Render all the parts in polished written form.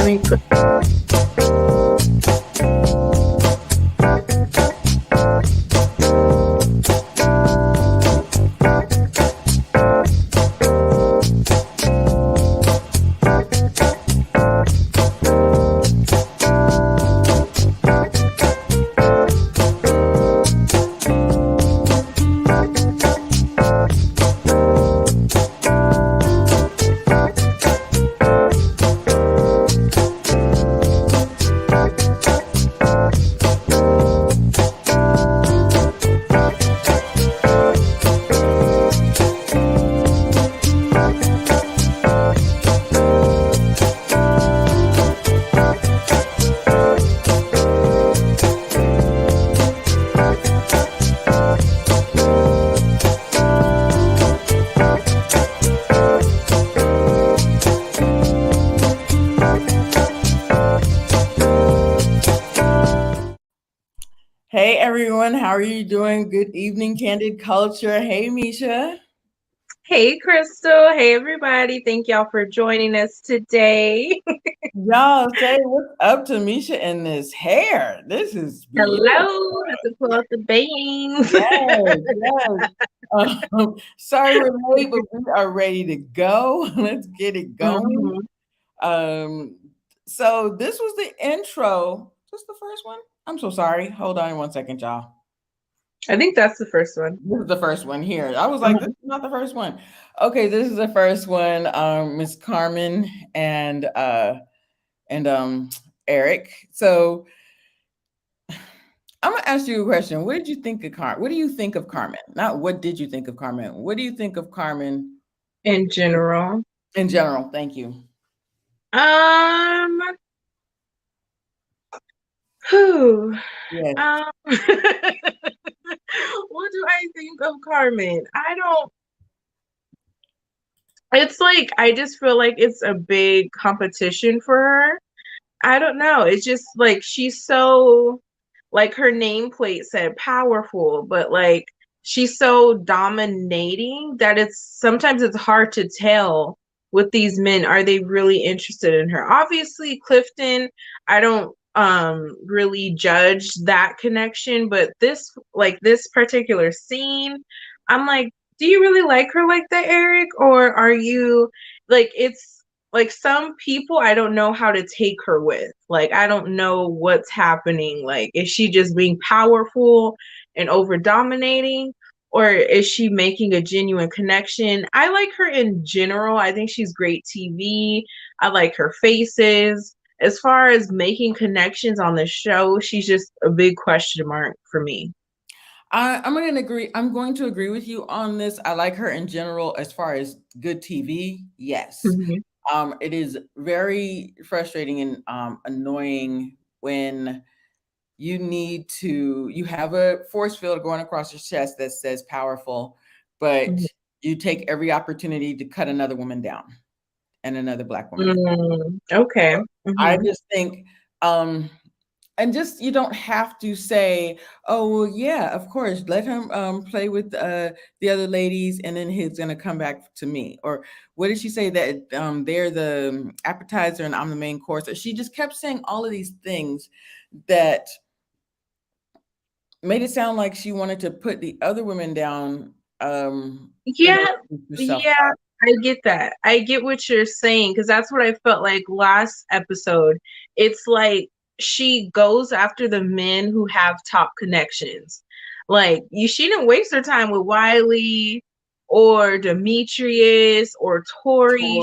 me put. Hey everyone, how are you doing? Good evening, Candid Culture. Hey Misha. Hey, Crystal. Hey, everybody. Thank y'all for joining us today. Y'all say what's up to Misha and this hair. This is beautiful. Hello. Have to pull out the bangs. Yes. Sorry we're late, but we are ready to go. Let's get it going. So this was the intro. Is this the first one? I'm so sorry. Hold on 1 second, y'all. I think that's the first one. This is the first one here. I was like, this is not the first one. Okay, this is the first one. Miss Carmen and Eric. So I'm gonna ask you a question. What did you think of Carmen? What do you think of Carmen? Not what did you think of Carmen? What do you think of Carmen in general? In general, thank you. Whew. Yes. What do I think of Carmen? It's like, I just feel like it's a big competition for her. I don't know. It's just like, she's so, like, her nameplate said powerful, but like, she's so dominating that sometimes it's hard to tell with these men, are they really interested in her? Obviously, Clifton, I don't really judge that connection, but this particular scene, I'm like, do you really like her like that, Eric? Or are you like, it's like, some people I don't know how to take her with. Like, I don't know what's happening. Like, is she just being powerful and over dominating? Or is she making a genuine connection? I like her in general. I think she's great TV. I like her faces. As far as making connections on the show, she's just a big question mark for me. I'm going to agree. I'm going to agree with you on this. I like her in general as far as good TV. Yes. It is very frustrating and annoying when you have a force field going across your chest that says powerful, but you take every opportunity to cut another woman down and another Black woman. Okay. I just think, and just, you don't have to say, oh, well, yeah, of course, let him play with the other ladies and then he's going to come back to me. Or what did she say, that they're the appetizer and I'm the main course? She just kept saying all of these things that made it sound like she wanted to put the other women down. Yeah, I get that. I get what you're saying, because that's what I felt like last episode. It's like she goes after the men who have top connections. Like, she didn't waste her time with Wiley or Demetrius or Tori.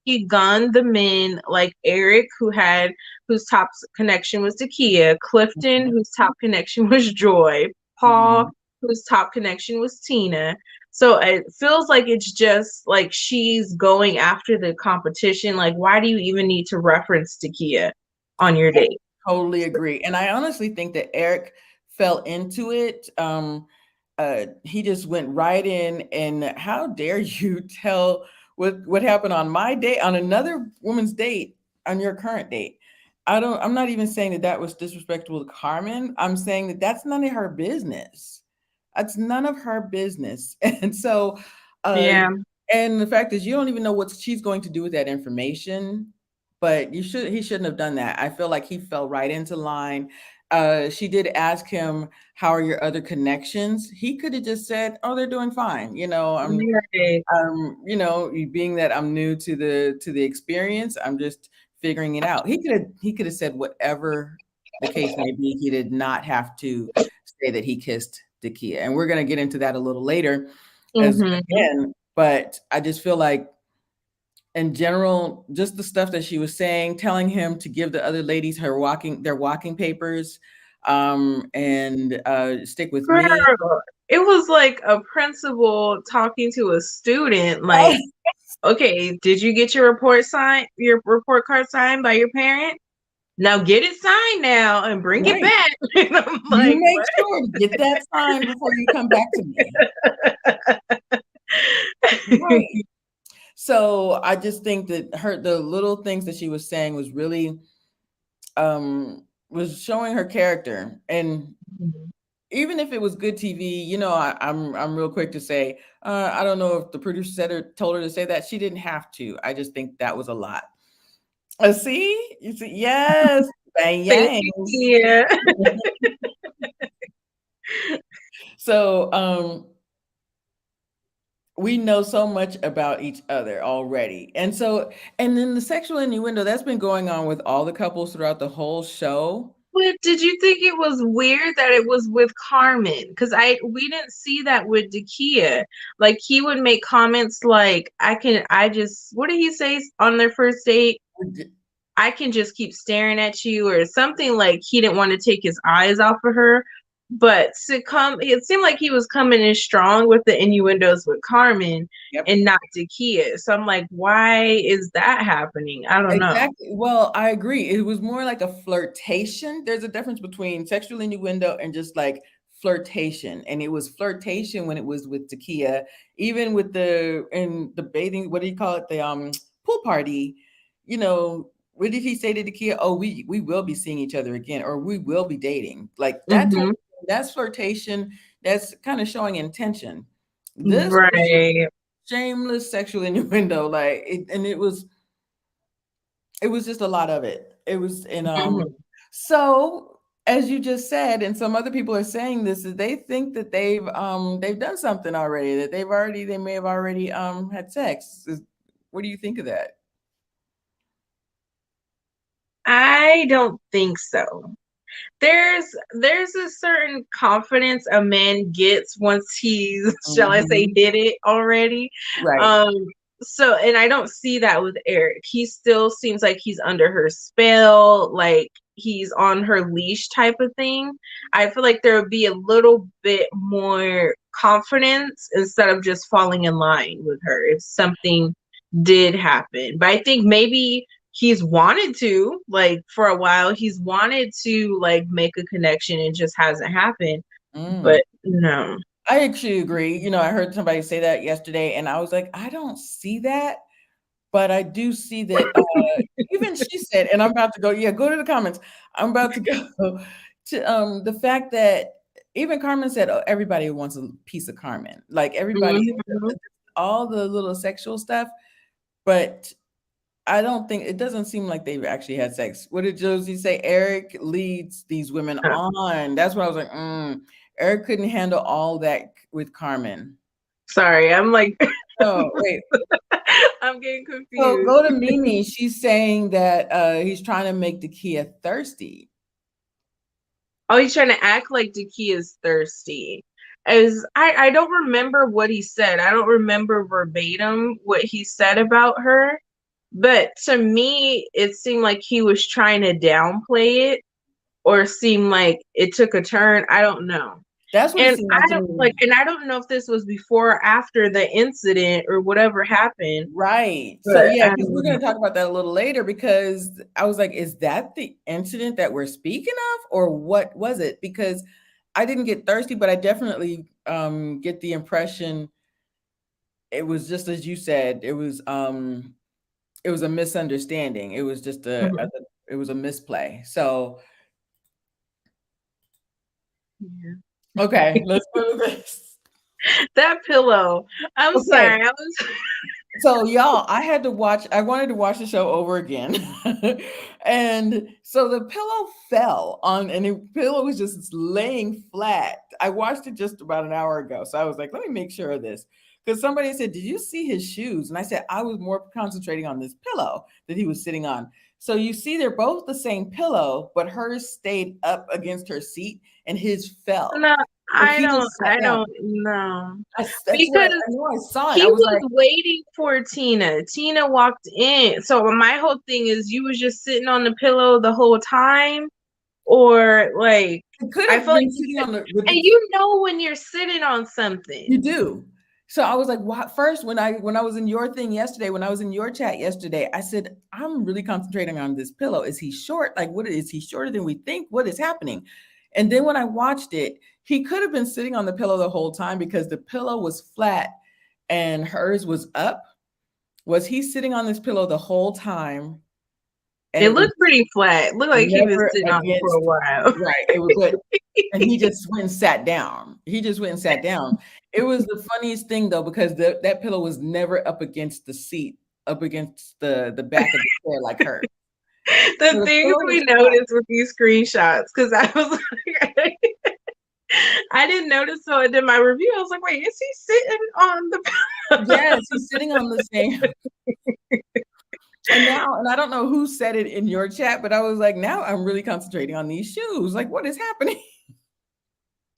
She gunned the men like Eric, whose top connection was Takia, Clifton, whose top connection was Joy, Paul, whose top connection was Tina. So it feels like it's just like she's going after the competition. Like, why do you even need to reference Takia on your date? I totally agree. And I honestly think that Eric fell into it. He just went right in, and how dare you tell what happened on my date, on another woman's date, on your current date. I'm not even saying that that was disrespectful to Carmen. I'm saying that that's none of her business. That's none of her business. And so, and the fact is, you don't even know what she's going to do with that information. but he shouldn't have done that. I feel like he fell right into line. She did ask him, "How are your other connections?" He could have just said, "Oh, they're doing fine." Right. Being that I'm new to the experience, I'm just figuring it out. He could have said whatever the case may be. He did not have to say that he kissed Dakia, and we're gonna get into that a little later, as Mm-hmm. again. But I just feel like in general, just the stuff that she was saying, telling him to give the other ladies their walking papers, and stick with me. Girl, it was like a principal talking to a student, Oh, like, okay, did you get your report card signed by your parent? Now get it signed now and bring it right. back. And I'm You like, make sure to get that signed before you come back to me. what? Right. So I just think that the little things that she was saying was really was showing her character. And even if it was good TV, I'm real quick to say, I don't know if the producer told her to say that. She didn't have to. I just think that was a lot. See, you see, yes, bang Thank yang. you, Kia. So we know so much about each other already. And then the sexual innuendo that's been going on with all the couples throughout the whole show. But did you think it was weird that it was with Carmen? Because we didn't see that with Dakia. Like he would make comments like, I just what did he say on their first date? I can just keep staring at you, or something like he didn't want to take his eyes off of her. But it seemed like he was coming in strong with the innuendos with Carmen Yep. and not Dakia. So I'm like, why is that happening? I don't know. Exactly. Well, I agree. It was more like a flirtation. There's a difference between sexual innuendo and just like flirtation. And it was flirtation when it was with Takia, even with the bathing, what do you call it? The pool party. What did he say to Takia? Oh, we will be seeing each other again, or we will be dating. Like that type Hmm. of thing, that's flirtation. That's kind of showing intention. This was just Right. shameless sexual innuendo. And it was just a lot of it. It was and Mhm. so as you just said, and some other people are saying this, is they think that they've done something already, that they may have already had sex. What do you think of that? I don't think so. there's there's a certain confidence a man gets once he's shall I say Hmm. hit it already. Right. um so, and I don't see that with Eric. He still seems like he's under her spell, like he's on her leash type of thing. I feel like there would be a little bit more confidence instead of just falling in line with her if something did happen. But I think maybe he's wanted to, like, for a while he's wanted to like make a connection and just hasn't happened. Mm. But no. I actually agree. I heard somebody say that yesterday, and I was like, I don't see that, but I do see that. Even she said, and I'm about to go. Yeah, go to the comments. I'm about to go to the fact that even Carmen said, "Oh, everybody wants a piece of Carmen." Like everybody, Mhm. all the little sexual stuff, but I don't think it doesn't seem like they've actually had sex. What did Josie say? Eric leads these women on. That's what I was like. Eric couldn't handle all that with Carmen. Sorry, I'm like Oh wait. I'm getting So confused. go to Mimi. She's saying that he's trying to make the Kia thirsty. Oh, he's trying to act like Daki is thirsty. As I don't remember what he said. I don't remember verbatim what he said about her. But to me, it seemed like he was trying to downplay it, or seemed like it took a turn. I don't know. That's what it And seemed like I to don't me. like, and I don't know if this was before or after the incident or whatever happened, Right. So but yeah, I because we're don't going know. to talk about that a little later because I was like, is that the incident that we're speaking of or what was it? Because I didn't get thirsty, but I definitely get the impression it was just as you said, it was a misunderstanding. It was just Mhm. it was a misplay. So, Yeah. okay, let's go to this. That pillow. I'm Okay. sorry. I was. So y'all, I wanted to watch the show over again. And so the pillow fell on and the pillow was just laying flat. I watched it just about an hour ago. So I was like, let me make sure of this. Because somebody said, did you see his shoes? And I said, I was more concentrating on this pillow that he was sitting on. So you see, they're both the same pillow, but hers stayed up against her seat and his fell. No, So he just sat I down. don't know. That's what I Because know. I saw it. he I was was like, waiting for Tina. Tina walked in. So my whole thing is you was just sitting on the pillow the whole time, or like it could I have feel like been sitting on the with and the you know when you're sitting on you something. do. So I was like, what first when I was in your thing yesterday, when I was in your chat yesterday, I said, I'm really concentrating on this pillow. Is he short? Like, what is he shorter than we think? What is happening? And then when I watched it, he could have been sitting on the pillow the whole time because the pillow was flat and hers was up. Was he sitting on this pillow the whole time? And It it was looked pretty flat. Looked like he was never sitting on it for a against while. right. It was but and he just went and sat down. He just went and sat down. It was the funniest thing though, because that pillow was never up against the seat, up against the back of the chair like her. So The the things pillow we was flat. noticed with these screenshots, because I was like, I didn't notice. So I did my review. I was like, wait, is he sitting on the Yes, he's sitting on the same. And now, and I don't know who said it in your chat, but I was like, now I'm really concentrating on these shoes. Like, what is happening?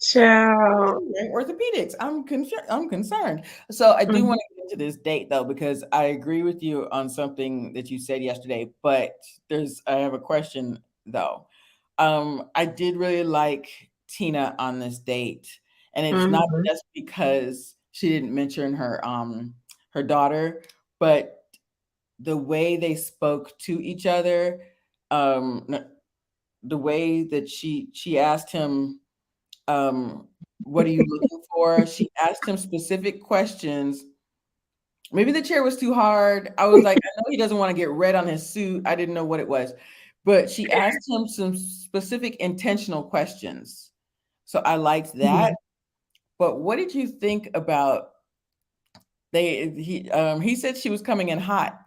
child? Orthopedics. I'm concerned. So I do Mhm. want to get into this date though, because I agree with you on something that you said yesterday. But I have a question though. I did really like Tina on this date, and it's not Mhm. just because she didn't mention her daughter, but the way they spoke to each other, the way that she asked him, what are you looking for? She asked him specific questions. Maybe the chair was too hard. I was like, I know he doesn't want to get red on his suit. I didn't know what it was. But she asked him some specific intentional questions. So I liked that. Mhm. But what did you think about he said she was coming in hot.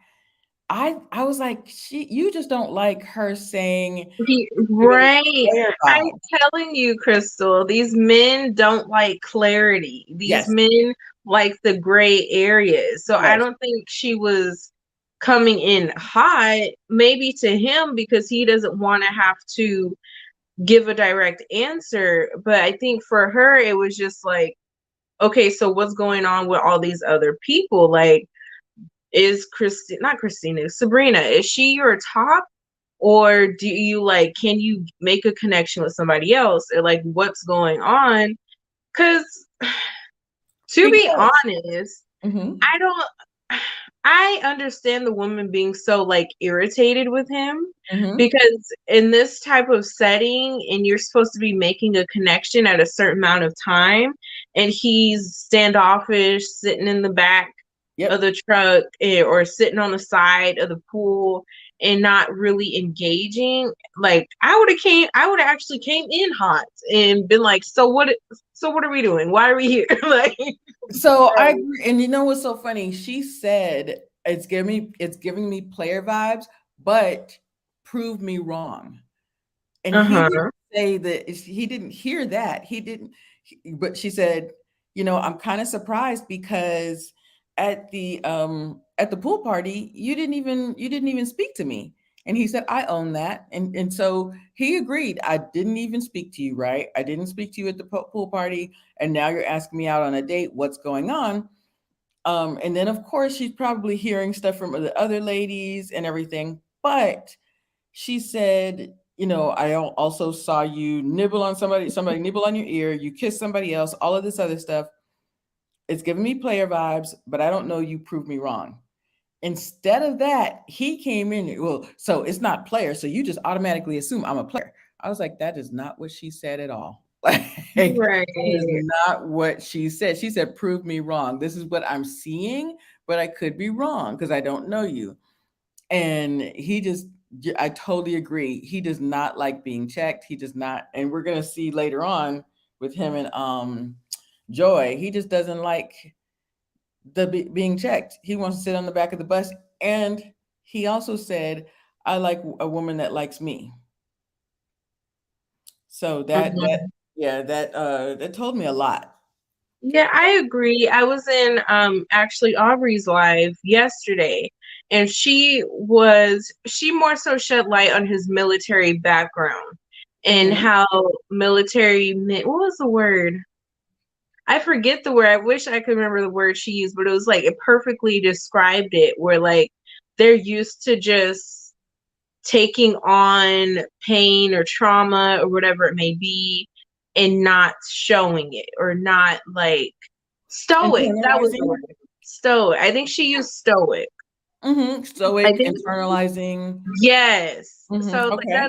I was like, you just don't like her saying giving Right. player I'm vibe. telling you, Crystal, these men don't like clarity. These Yes. men like the gray areas. So I Yes. don't think she was coming in hot, maybe to him because he doesn't want to have to give a direct answer. But I think for her, it was just like, okay, so what's going on with all these other people? Like, is Christine, not Christina, Sabrina, is she your top? Or do you like, can you make a connection with somebody else? Or like, what's going on? Because to be Because honest, mhm, I don't, I understand the woman being so like irritated with him mhm, because in this type of setting, and you're supposed to be making a connection at a certain amount of time, and he's standoffish, sitting in the back of yep. the truck or sitting on the side of the pool and not really engaging. Like I would have actually came in hot and been like, so what are we doing? Why are we here? Like, So I agree, and you know what's so funny? She said it's giving me player vibes, but prove me wrong. And he didn't uh-huh. say that he didn't hear that. He didn't but she said, I'm kind of surprised because at the pool party, you didn't even speak to me. And he said, I own that. And so he agreed. I didn't even speak to you, right? I didn't speak to you at the pool party. And now you're asking me out on a date. What's going on? And then of course she's probably hearing stuff from the other ladies and everything. But she said, I also saw you nibble on somebody nibble on your ear, you kiss somebody else, all of this other stuff. It's giving me player vibes, but I don't know, you prove me wrong. Instead of that, he came in, well, so it's not player, so you just automatically assume I'm a player. I was like, that is not what she said at all. Like, that is Right. not what she said. She said, prove me wrong. This is what I'm seeing, but I could be wrong because I don't know you. And I totally agree. He does not like being checked. He does not, and we're gonna see later on with him and Joy, he just doesn't like being checked. He wants to sit on the back of the bus, and he also said, "I like a woman that likes me." So Mhm. that told me a lot. Yeah, I agree. I was in actually Aubrey's live yesterday, and she more so shed light on his military background and Hmm. how military men, what was the word? I forget the word. I wish I could remember the word she used, but it was like it perfectly described it where like they're used to just taking on pain or trauma or whatever it may be and not showing it or not like stoic. That was the word. Internalizing. Stoic. I think she used stoic. I Stoic, think internalizing. yes. So like Okay.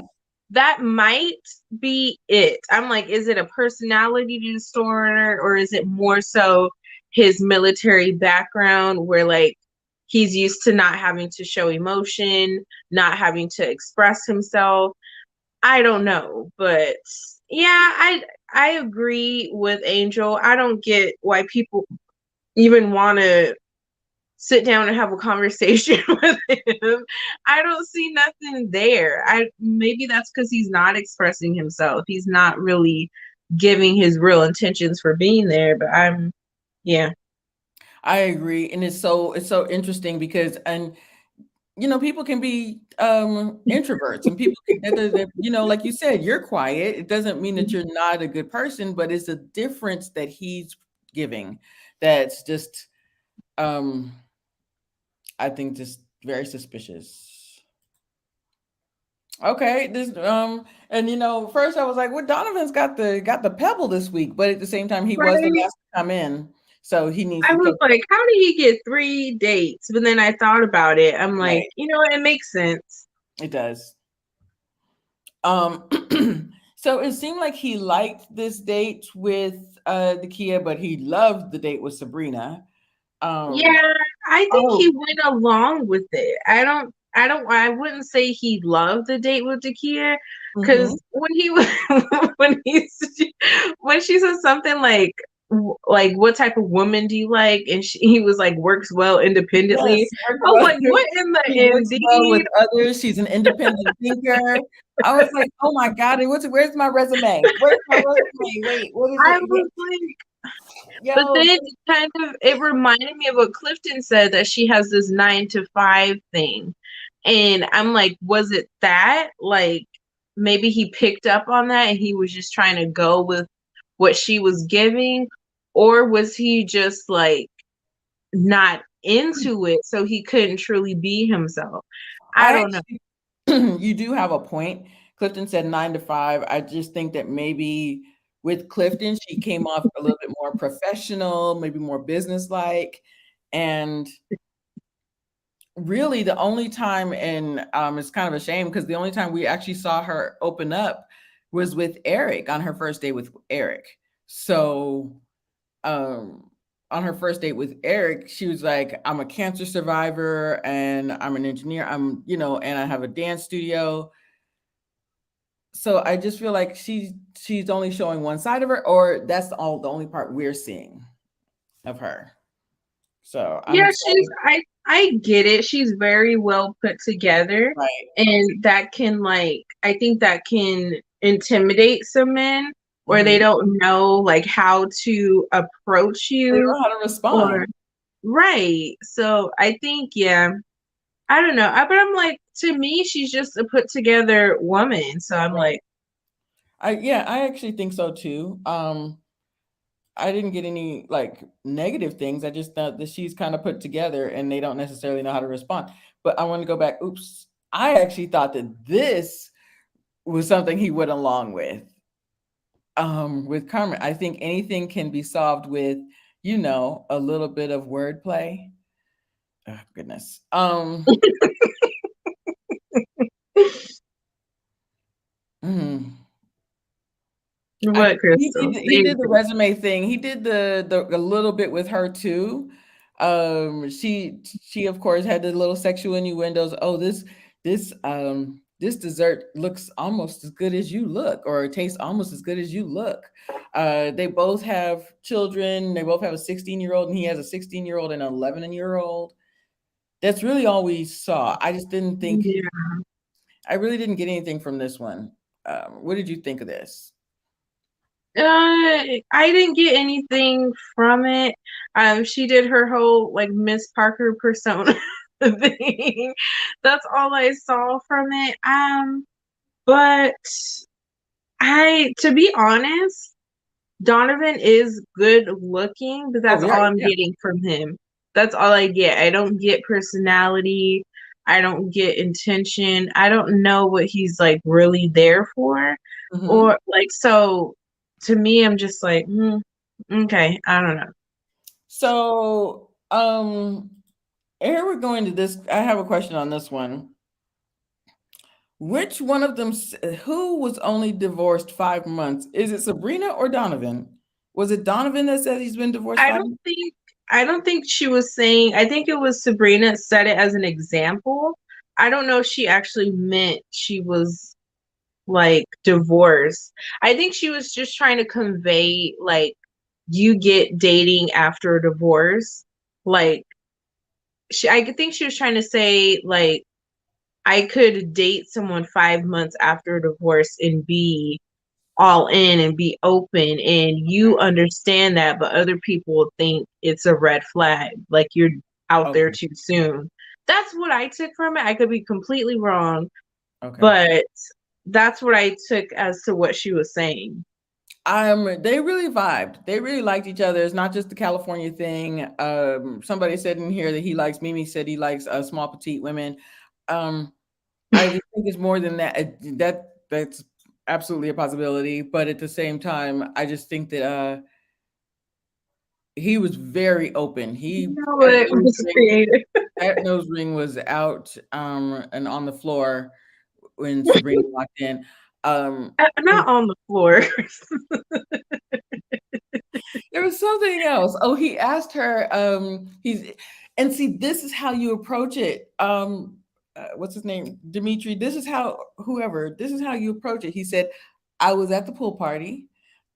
that might be it. I'm like, is it a personality disorder or is it more so his military background where like he's used to not having to show emotion, not having to express himself? I don't know, but yeah, I agree with Angel. I don't get why people even want to sit down and have a conversation with him. I don't see nothing there. I maybe that's because he's not expressing himself. He's not really giving his real intentions for being there. But yeah. I agree, and it's so interesting because, and people can be introverts, and people can, like you said, you're quiet. It doesn't mean that you're not a good person, but it's a difference that he's giving that's just, um I think, just very suspicious. Okay, this and first I was like, well, Donovan's got the pebble this week, but at the same time he was the Right. last to come in, so he needs I to was catch like, how did he get 3 dates? But then I thought about it. I'm like, right. it makes sense. It does. Um, so it seemed like he liked this date with the Kia, but he loved the date with Sabrina. Um, Yeah, I think he oh, went along with it. I wouldn't say he loved the date with Dakia hmm because when he was when he when she said something like what type of woman do you like, and he was like works well independently. yes, works I was well. like, what in the She works well with indeed? others. She's an independent thinker. I was like, oh my god, where's my resume? Where's my resume? Wait, what is I it? was like, but Yo, then it reminded me of what Clifton said that she has this 9 to 5 thing. And I'm like, was it that? Like maybe he picked up on that and he was just trying to go with what she was giving, or was he just like not into it so he couldn't truly be himself? I I don't know. actually, you do have a point. Clifton said 9 to 5. I just think that maybe with Clifton, she came off a little bit more professional, maybe more businesslike. And really, the only time, and it's kind of a shame because the only time we actually saw her open up was with Eric on her first date with Eric. So, um, on her first date with Eric, she was like, I'm a cancer survivor and I'm an engineer. And I have a dance studio. So I just feel like she's only showing one side of her, or that's the only part we're seeing of her. So I'm Yeah, she's excited. I get it. She's very well put together, Right. and that can like I think that can intimidate some men where they Hmm. don't know like how to approach They you don't know how to or respond. right. So I think yeah, I don't know. But I'm like to me she's just a put together woman. So I'm Right. like I actually think so too. I didn't get any like negative things. I just thought that she's kind of put together and they don't necessarily know how to respond. But I want to go back. Oops. I actually thought that this was something he went along with Carmen. I think anything can be solved with, a little bit of wordplay. Oh goodness. Mm. what He Crystal? did he did the resume thing. He did the a little bit with her too. She of course had the little sexual innuendos. Oh, this this dessert looks almost as good as you look, or it tastes almost as good as you look. They both have children. They both have a 16-year-old, and he has a 16-year-old and an 11-year-old. That's really all we saw. I just didn't think, Yeah. I really didn't get anything from this one. What did you think of this? I didn't get anything from it. She did her whole like Miss Parker persona thing. That's all I saw from it. But to be honest, Donovan is good looking, but Oh, that's all right. I'm Yeah. getting from him. That's all I get. I don't get personality. I don't get intention. I don't know what he's like really there for. Hmm. Or like, so to me, I'm just like, okay, I don't know. So, here we're going to this. I have a question on this one. Which one of them, who was only divorced 5 months? Is it Sabrina or Donovan? Was it Donovan that said he's been divorced I 5 months? don't think I don't think she was saying, I think it was Sabrina said it as an example. I don't know if she actually meant she was like divorce. I think she was just trying to convey like you get dating after a divorce. Like I think she was trying to say like I could date someone 5 months after a divorce and be all in and be open and you understand that, but other people think it's a red flag, like you're out there Okay. too soon. That's what I took from it. I could be completely wrong, Okay. but that's what I took as to what she was saying. They really vibed. They really liked each other. It's not just the California thing. Somebody said in here that he likes, Mimi said he likes small petite women. Um, I just think it's more than that. That's absolutely a possibility. But at the same time, I just think that he was very open. You know what was creative? That nose ring was out and on the floor when Sabrina walked in. Not on the floor. There was something else. Oh, he asked her, he's and see, this is how you approach it. What's his name? Dimitri. This is how whoever, this is how you approach it. He said, I was at the pool party.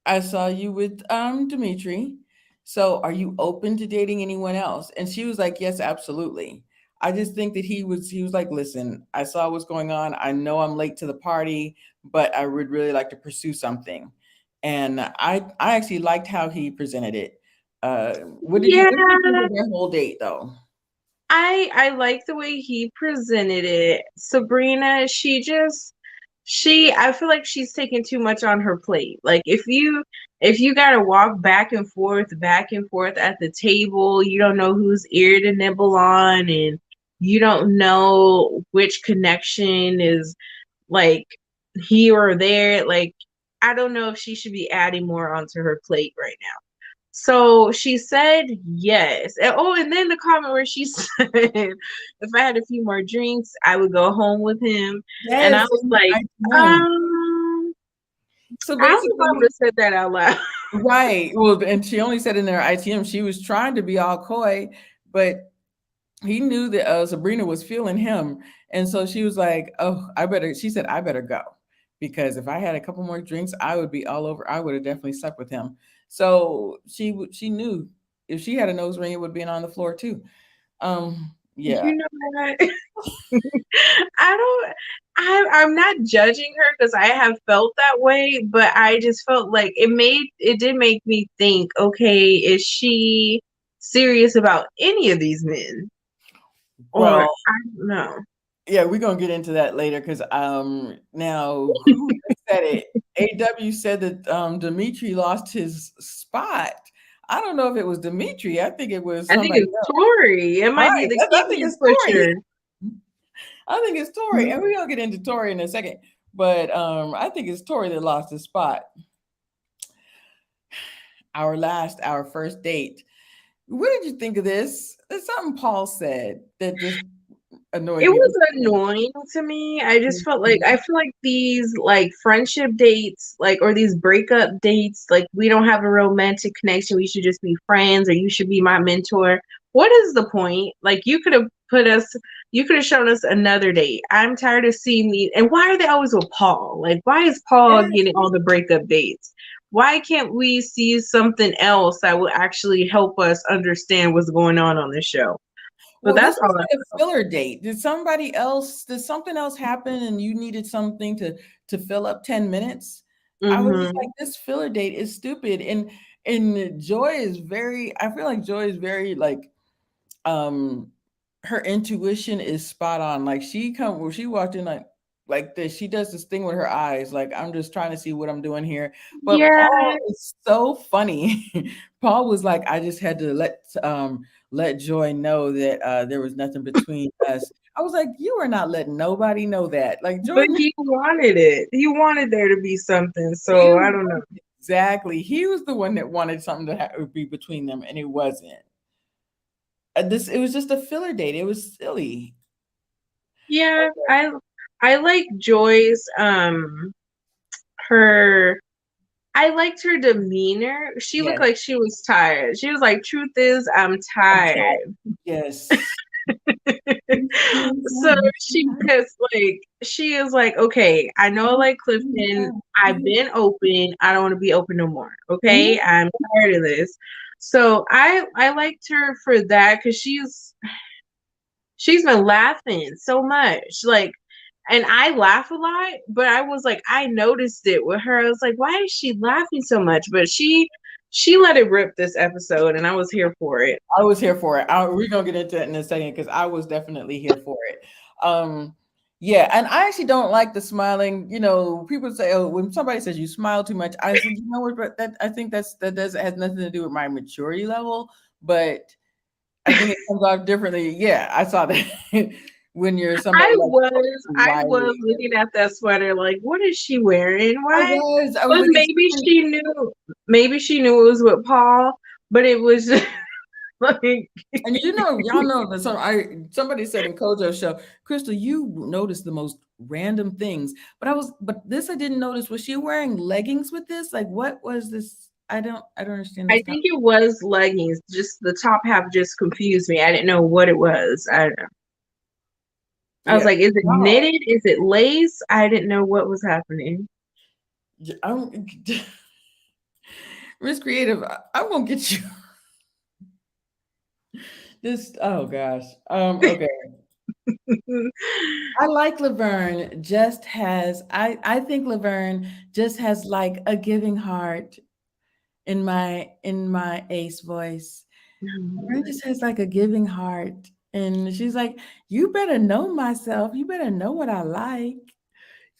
I saw you with Dimitri. So are you open to dating anyone else? And she was like, yes, absolutely. I just think that he was like, listen, I saw what's going on. I know I'm late to the party, but I would really like to pursue something. And I actually liked how he presented it. Yeah, What did you think of their whole date though? I like the way he presented it. Sabrina, she I feel like she's taking too much on her plate. Like if you gotta walk back and forth at the table, you don't know whose ear to nibble on, and you don't know which connection is like here or there. Like I don't know if she should be adding more onto her plate right now. So she said yes. And then the comment where she said, if I had a few more drinks, I would go home with him. And I Yes, was like, ITM. um, So I don't know if I would basically, have said that out loud. right. Well, and she only said in her ITM she was trying to be all coy, but he knew that Sabrina was feeling him, and so she was like, "Oh, I better." She said, "I better go because if I had a couple more drinks, I would be all over. I would have definitely slept with him." So she knew if she had a nose ring, it would be on the floor too. Yeah, You know what? I don't. I'm not judging her because I have felt that way, but I just felt like it did make me think. Okay, is she serious about any of these men, or well, I don't know. yeah, we're gonna get into that later because now who said it? AW said that Dimitri lost his spot. I don't know if it was Dimitri. I think it was I think somebody it's else. Tori. It might be Right. the I think kidney it's Tori. pusher. I think it's Tori, and we're gonna get into Tori in a second. But I think it's Tori that lost his spot. Our first date. What did you think of this? There's something Paul said that just It annoyed me. was annoying to me. I feel like these like friendship dates, like or these breakup dates, like we don't have a romantic connection. We should just be friends, or you should be my mentor. What is the point? Like you could have put us. You could have shown us another date. I'm tired of seeing me. And why are they always with Paul? Like, why is Paul Yes. getting all the breakup dates? Why can't we see something else that will actually help us understand what's going on this show? But Well, this that's all was I like a filler date. Did something else happen and you needed something to fill up 10 minutes? I was just hmm like, this filler date is stupid. And Joy is very, I feel like Joy is very like um her intuition is spot on. Like when she walked in like this, she does this thing with her eyes, like I'm just trying to see what I'm doing here. But Yeah, Paul is so funny. Paul was like, I just had to let Joy know that there was nothing between us. I was like, you are not letting nobody know that. Like Joy but he wanted it. He wanted there to be something. he So I was don't know. exactly. He was the one that wanted something to be between them, and it wasn't. This it was just a filler date. It was silly. Yeah, I like Joy's her I liked her demeanor. She looked Yes. like she was tired. She was like, truth is, I'm I'm tired. tired. Yes. So she gets like she is like, okay, I know I like Clifton. I've been open. I don't want to be open no more. Okay. Mhm. I'm tired of this. So I liked her for that because she's been laughing so much. Like, and I laugh a lot, but I was like, I noticed it with her. I was like, why is she laughing so much? But she let it rip this episode and I was here for it. I was here for it. We're gonna get into it in a second because I was definitely here for it. Um, yeah, and I actually don't like the smiling. You know, people say, "Oh, when somebody says you smile too much," I said, "You know what? But that I think that does has nothing to do with my maturity level, but I think it comes off differently." Yeah, I saw that when you're somebody like I was wily. looking at that sweater like, what is she wearing? Why? I was But like, maybe she knew it was with Paul, but it was just like and y'all know that somebody said in Kojo's show, Crystal, you noticed the most random things. But this I didn't notice. Was she wearing leggings with this? Like what was this? I don't understand I this think it was leggings. Just the top half just confused me. I didn't know what it was. I was Yeah. like, is it Wow. knitted? Is it lace? I didn't know what was happening. I'm Miss Creative, I'm gonna get you this. Oh gosh. Okay. I like Laverne just has I think Laverne just has like a giving heart in my ace voice. Laverne just has like a giving heart. And she's like, you better know myself. You better know what I like.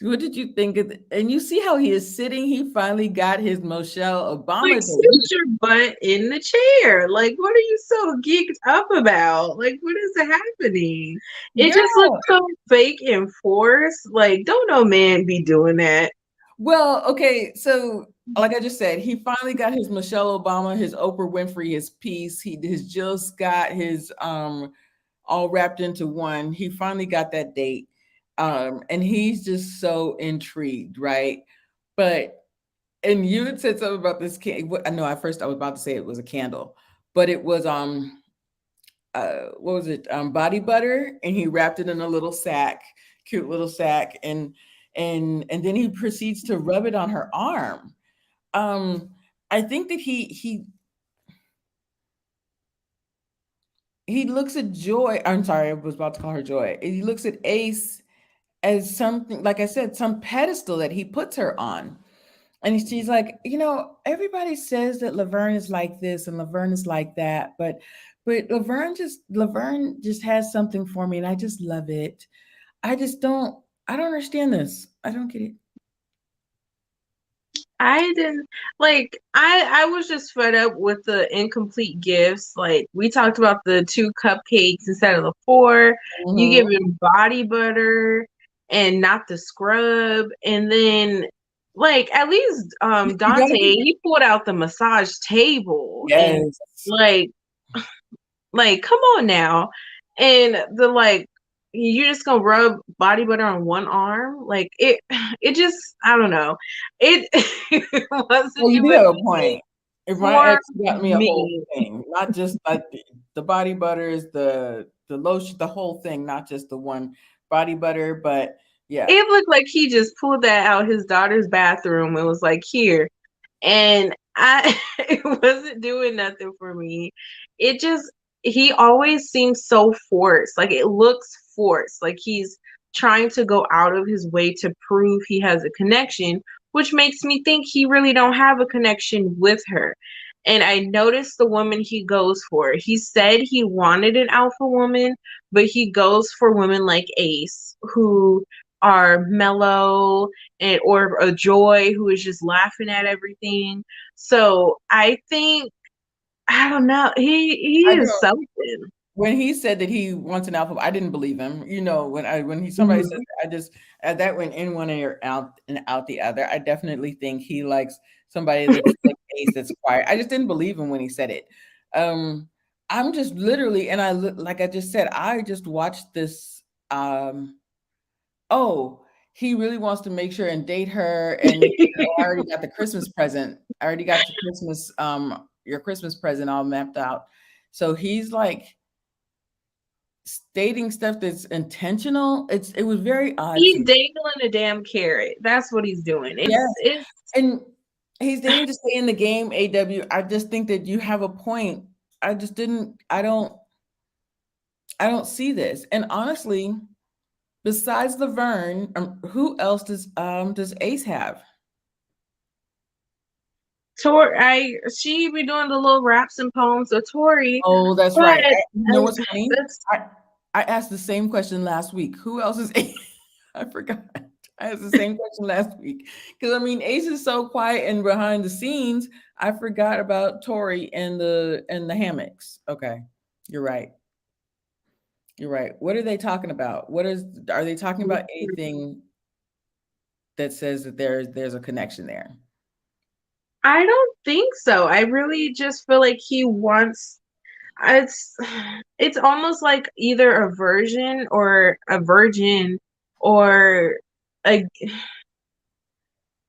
What did you think of and you see how he is sitting? He finally got his Michelle Like, Obama date. sit your butt in the chair. Like, what are you so geeked up about? Like, what is happening? It just looks Girl. so fake and forced. Like, don't no man be doing that. Well, okay, so like I just said, he finally got his Michelle Obama, his Oprah Winfrey, his piece. His Jill Scott, his all wrapped into one. He finally got that date. And he's just so intrigued, right? But and you had said something about this I know at first I was about to say it was a candle, but it was what was it? Body butter, and he wrapped it in a little sack, cute little sack, and then he proceeds to rub it on her arm. Um, I think that he looks at Joy. I'm sorry, I was about to call her Joy. He looks at Ace as something, like I said, some pedestal that he puts her on. And she's like, everybody says that Laverne is like this and Laverne is like that, but Laverne just has something for me, and I just love it. I don't understand this. I don't get it. I didn't like I was just fed up with the incomplete gifts. Like we talked about the two cupcakes instead of the four. You give Mhm. him body butter and not the scrub. And then like at least You Dante, gotta be he pulled out the massage table and yes. like like come on now. And the like you're just gonna rub body butter on one arm? Like it just I don't know. It, it wasn't Well, you do even have a made point. If my for ex got me a whole me. thing, not just like the body butters, the the lotion, the whole thing, not just the one body butter. But yeah, It looked like he just pulled that out his daughter's bathroom and was like, here. And I it wasn't doing nothing for me. It just he always seems so forced. Like it looks forced. Like he's trying to go out of his way to prove he has a connection, which makes me think he really don't have a connection with her. And I noticed the woman he goes for. He said he wanted an alpha woman, but he goes for women like Ace, who are mellow and or a Joy who is just laughing at everything. So I think I don't know. He I is know. something. When he said that he wants an alpha, I didn't believe him. You know, when he somebody says Mhm. that, I just that went in one ear out and out the other. I definitely think he likes somebody that's like Ace, that's quiet. I just didn't believe him when he said it. Um, I'm just literally, and like I just said, I just watched this. Oh, he really wants to make sure and date her, and he said, "Oh, I already got the Christmas present. I already got your Christmas present all mapped out." So he's like stating stuff that's intentional. It was very odd to He's me. dangling a damn carrot. That's what he's doing. Yes, It's and he's dating to stay in the game. AW. I just think that you have a point. I just didn't. I don't see this. And honestly, besides Laverne, who else does Ace have? Tori. I she be doing the little raps and poems of Tori, Oh, that's but right. You know what's funny? that's I I asked the same question last week. Who else is Ace? I forgot. I asked the same question last week because I mean Ace is so quiet and behind the scenes. I forgot about Tori and the hammocks. Okay, you're right. You're right. What are they talking about? Are they talking about anything that says that there's a connection there? I don't think so. I really just feel like he wants it's it's almost like either a version or a virgin or a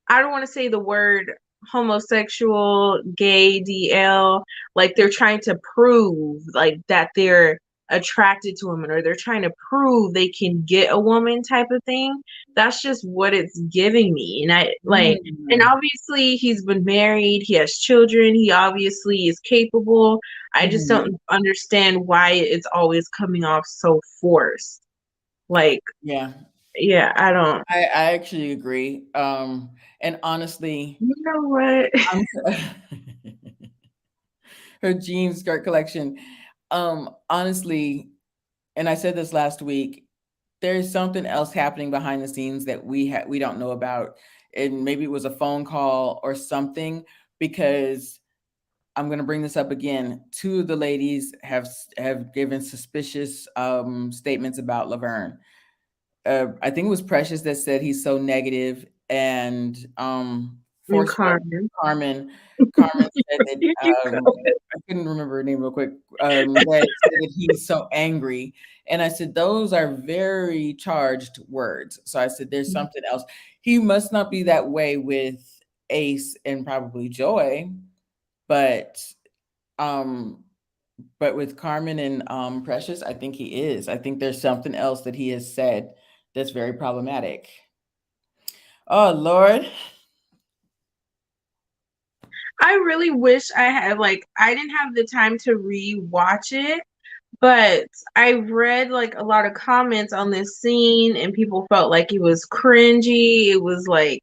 I don't want to say the word homosexual, gay, DL, like they're trying to prove like that they're attracted to women or they're trying to prove they can get a woman type of thing. That's just what it's giving me. And I like and Mm, obviously he's been married, he has children, he obviously is capable. I just mhm. don't understand why it's always coming off so forced. Like, Yeah, yeah, I don't. I actually agree. And honestly, You know what? I'm her jean skirt collection. Honestly, and I said this last week, there's something else happening behind the scenes that we don't know about. And maybe it was a phone call or something, because I'm going to bring this up again. Two of the ladies have given suspicious statements about Laverne. I think it was Precious that said he's so negative, and And forceful Carmen. Carmen. Carmen said that Here you go. I couldn't remember her name real quick. That said that he's so angry, and I said those are very charged words. So I said there's something else. He must not be that way with Ace and probably Joy, but um, but with Carmen and Precious, I think he is. I think there's something else that he has said that's very problematic. Oh Lord. I really wish I had like I didn't have the time to re-watch it, but I read like a lot of comments on this scene and people felt like it was cringy. It was like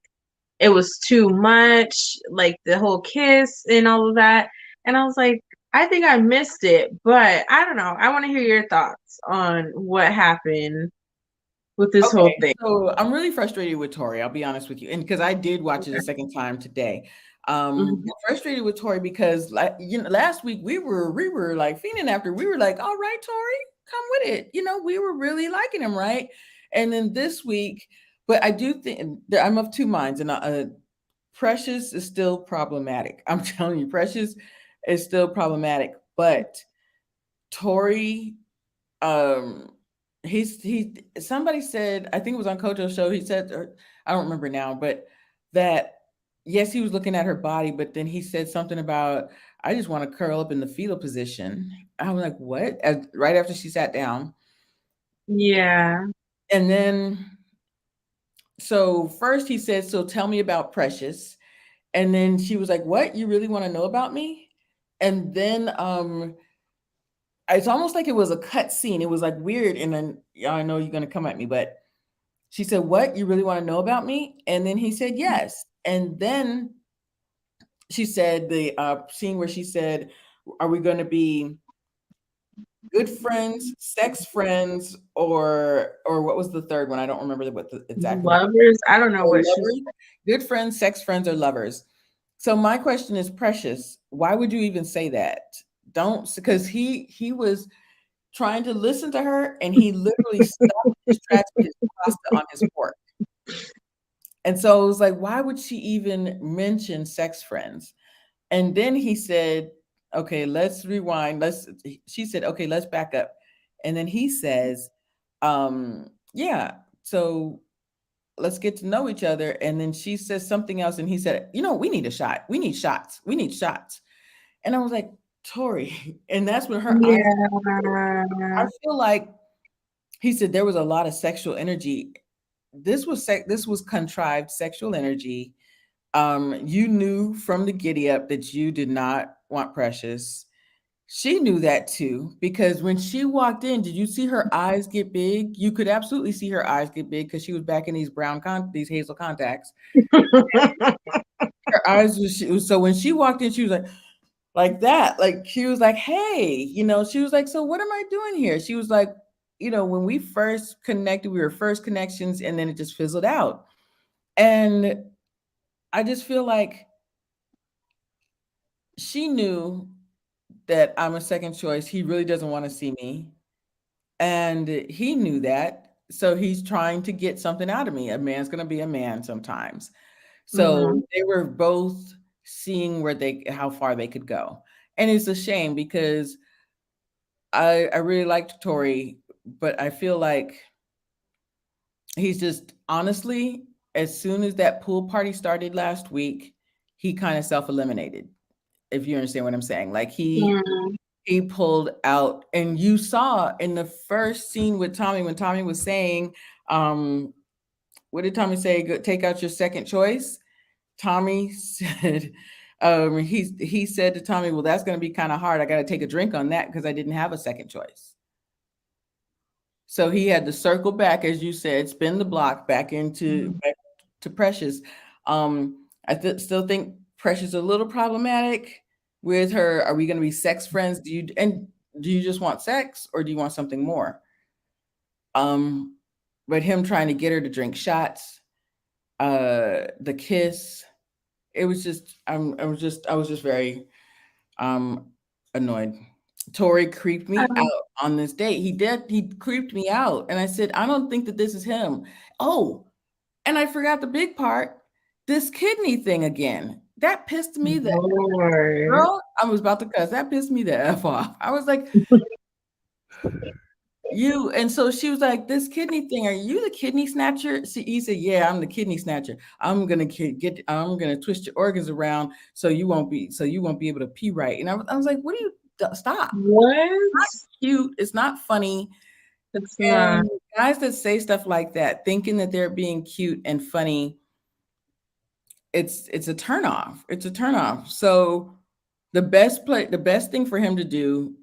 it was too much, like the whole kiss and all of that. And I was like, I think I missed it, but I don't know. I want to hear your thoughts on what happened with this whole Okay, thing. so I'm really frustrated with Tori. I'll be honest with you, and because I did watch it a second time today. Mhm. Frustrated with Tori because, like, last week we were like fiending after. We were like, all right, Tori, come with it. We were really liking him, right? And then this week, but I do think that I'm of two minds, and Precious is still problematic. I'm telling you, Precious is still problematic, but Tori, um he somebody said, I think it was on Kojo's show, he said, or I don't remember now, but that yes, he was looking at her body, but then he said something about, I just want to curl up in the fetal position. I was like, what? Right after she sat down. Yeah. And then, so first he said, so tell me about Precious. And then she was like, what? You really want to know about me? And then it's almost like it was a cut scene. It was like weird. And then, yeah, I know you're going to come at me, but she said, what? You really want to know about me? And then he said, yes. And then she said the scene where she said, are we going to be good friends, sex friends, or what was the third one? I don't remember what exactly what. Lovers. I don't know Oh, what she's. lovers, good friends, sex friends, or lovers. So my question is, Precious, why would you even say that? Don't, because he was trying to listen to her, and he literally stopped in his tracks with his pasta on his fork. And so it was like, why would she even mention sex friends? And then he said, okay, let's rewind. She said, okay, let's back up. And then he says, yeah, so let's get to know each other. And then she says something else. And he said, we need a shot. We need shots. We need shots. And I was like, Tori. And that's when her eyes, I Yeah. feel like he said there was a lot of sexual energy. This was contrived sexual energy. You knew from the giddy up that you did not want Precious. She knew that too, because when she walked in, did you see her eyes get big? You could absolutely see her eyes get big because she was back in these these hazel contacts. Her eyes was so when she walked in, she was like that. Like she was like, hey, she was like, so what am I doing here? She was like, when we first connected, we were first connections, and then it just fizzled out. And I just feel like she knew that I'm a second choice. He really doesn't want to see me. And he knew that. So he's trying to get something out of me. A man's going to be a man sometimes. So Hmm. they were both seeing how far they could go. And it's a shame because I really liked Tori, but I feel like he's just honestly, as soon as that pool party started last week, he kind of self eliminated, if you understand what I'm saying. Like he pulled out, and you saw in the first scene with Tommy when Tommy was saying, what did Tommy say? Take out your second choice. Tommy said, he said to Tommy, well, that's going to be kind of hard. I got to take a drink on that because I didn't have a second choice. So he had to circle back, as you said, spin the block back to Precious. Still think Precious a little problematic with her. Are we going to be sex friends? Do you just want sex, or do you want something more? But him trying to get her to drink shots, the kiss, it was just I was just very annoyed. Tori creeped me Um, out on this date. He creeped me out. And I said, I don't think that this is him. Oh, and I forgot the big part. This kidney thing again. That pissed me the Lord. girl. I was about to cuss. That pissed me the F off. I was like, you. And so she was like, this kidney thing, are you the kidney snatcher? He said, yeah, I'm the kidney snatcher. I'm gonna twist your organs around so you won't be able to pee right. And I was like, what do you stop? What? Cute. It's not funny. It's not. And guys that say stuff like that, thinking that they're being cute and funny, it's a turnoff. It's a turnoff. So the best thing for him to do,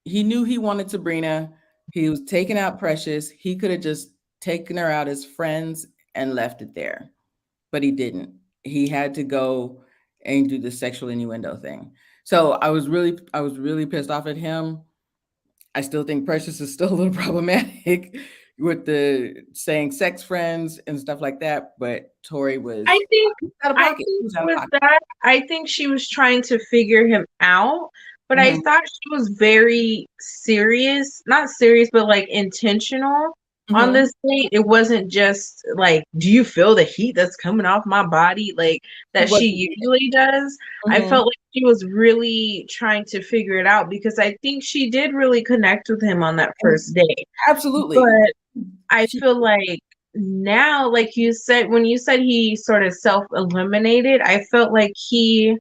he knew he wanted Sabrina. He was taking out Precious. He could have just taken her out as friends and left it there. But he didn't. He had to go and do the sexual innuendo thing. So I was really pissed off at him. I still think Precious is still a little problematic with the saying sex friends and stuff like that. But Tori I was think out of I pocket. He think was out of with pocket. that, I think she was trying to figure him out, but I Mhm, thought she was very serious, not serious, but like intentional on mhm. this date. It wasn't just like, do you feel the heat that's coming off my body like He that wasn't. she usually does? I Mhm. felt like she was really trying to figure it out because I think she did really connect with him on that And first date. absolutely. But I She feel like now, like you said, when you said he sort of self-eliminated, I felt like he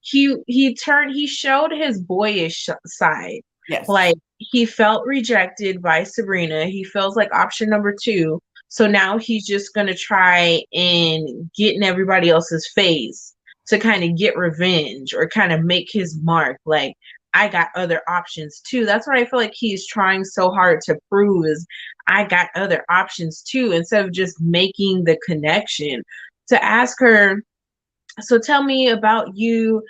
showed his boyish side. Yes. Like he felt rejected by Sabrina. He feels like option number two. So now he's just gonna try and get in everybody else's face to kind of get revenge or kind of make his mark. Like I got other options too. That's what I feel like he's trying so hard to prove is I got other options too, instead of just making the connection to ask her, so tell me about you,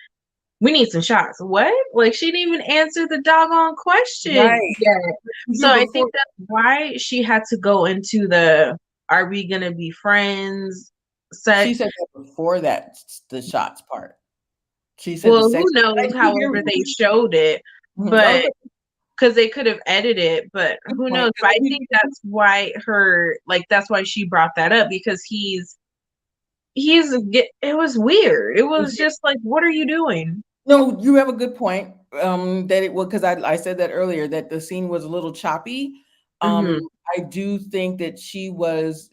we need some shots. What? Like she didn't even answer the doggone question Right. yet. So You I think before that's why she had to go into the are we gonna be friends she set. said that before that the shots part. She said the Well, who sex. I knows, do hear however they you. showed it, Mhm. Oh, but because they could have edited it, but good who point. knows? 'Cause But I I do think that's why her like that's why she brought that up because it was weird. It was just like, what are you doing? No, you have a good point. That it was because I said that earlier that the scene was a little choppy. Hmm. I do think that she was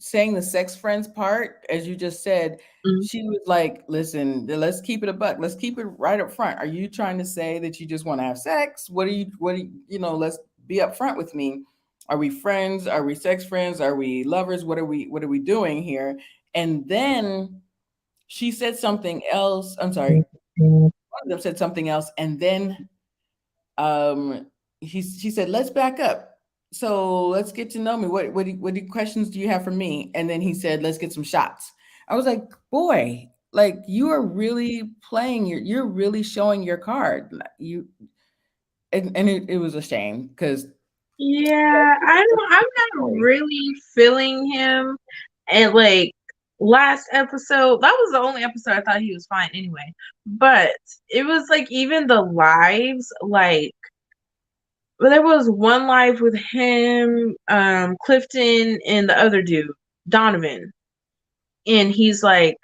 saying the sex friends part, as you just said. She was like, "Listen, let's keep it a buck. Let's keep it right up front. Are you trying to say that you just want to have sex? What are you? What do you? You know? Let's be upfront with me. Are we friends? Are we sex friends? Are we lovers? What are we? What are we doing here?" And then she said something else. I'm sorry, one of them said something else, and then um, she said, "Let's back up. So let's get to know me. What questions do you have for me?" And then he said, "Let's get some shots." I was like, "Boy, like you are really playing you're really showing your card. You and it was a shame because Yeah, I'm not really feeling him. And like last episode, that was the only episode I thought he was fine anyway. But it was like even the lives, like there was one live with him, Clifton and the other dude, Donovan. And he's like,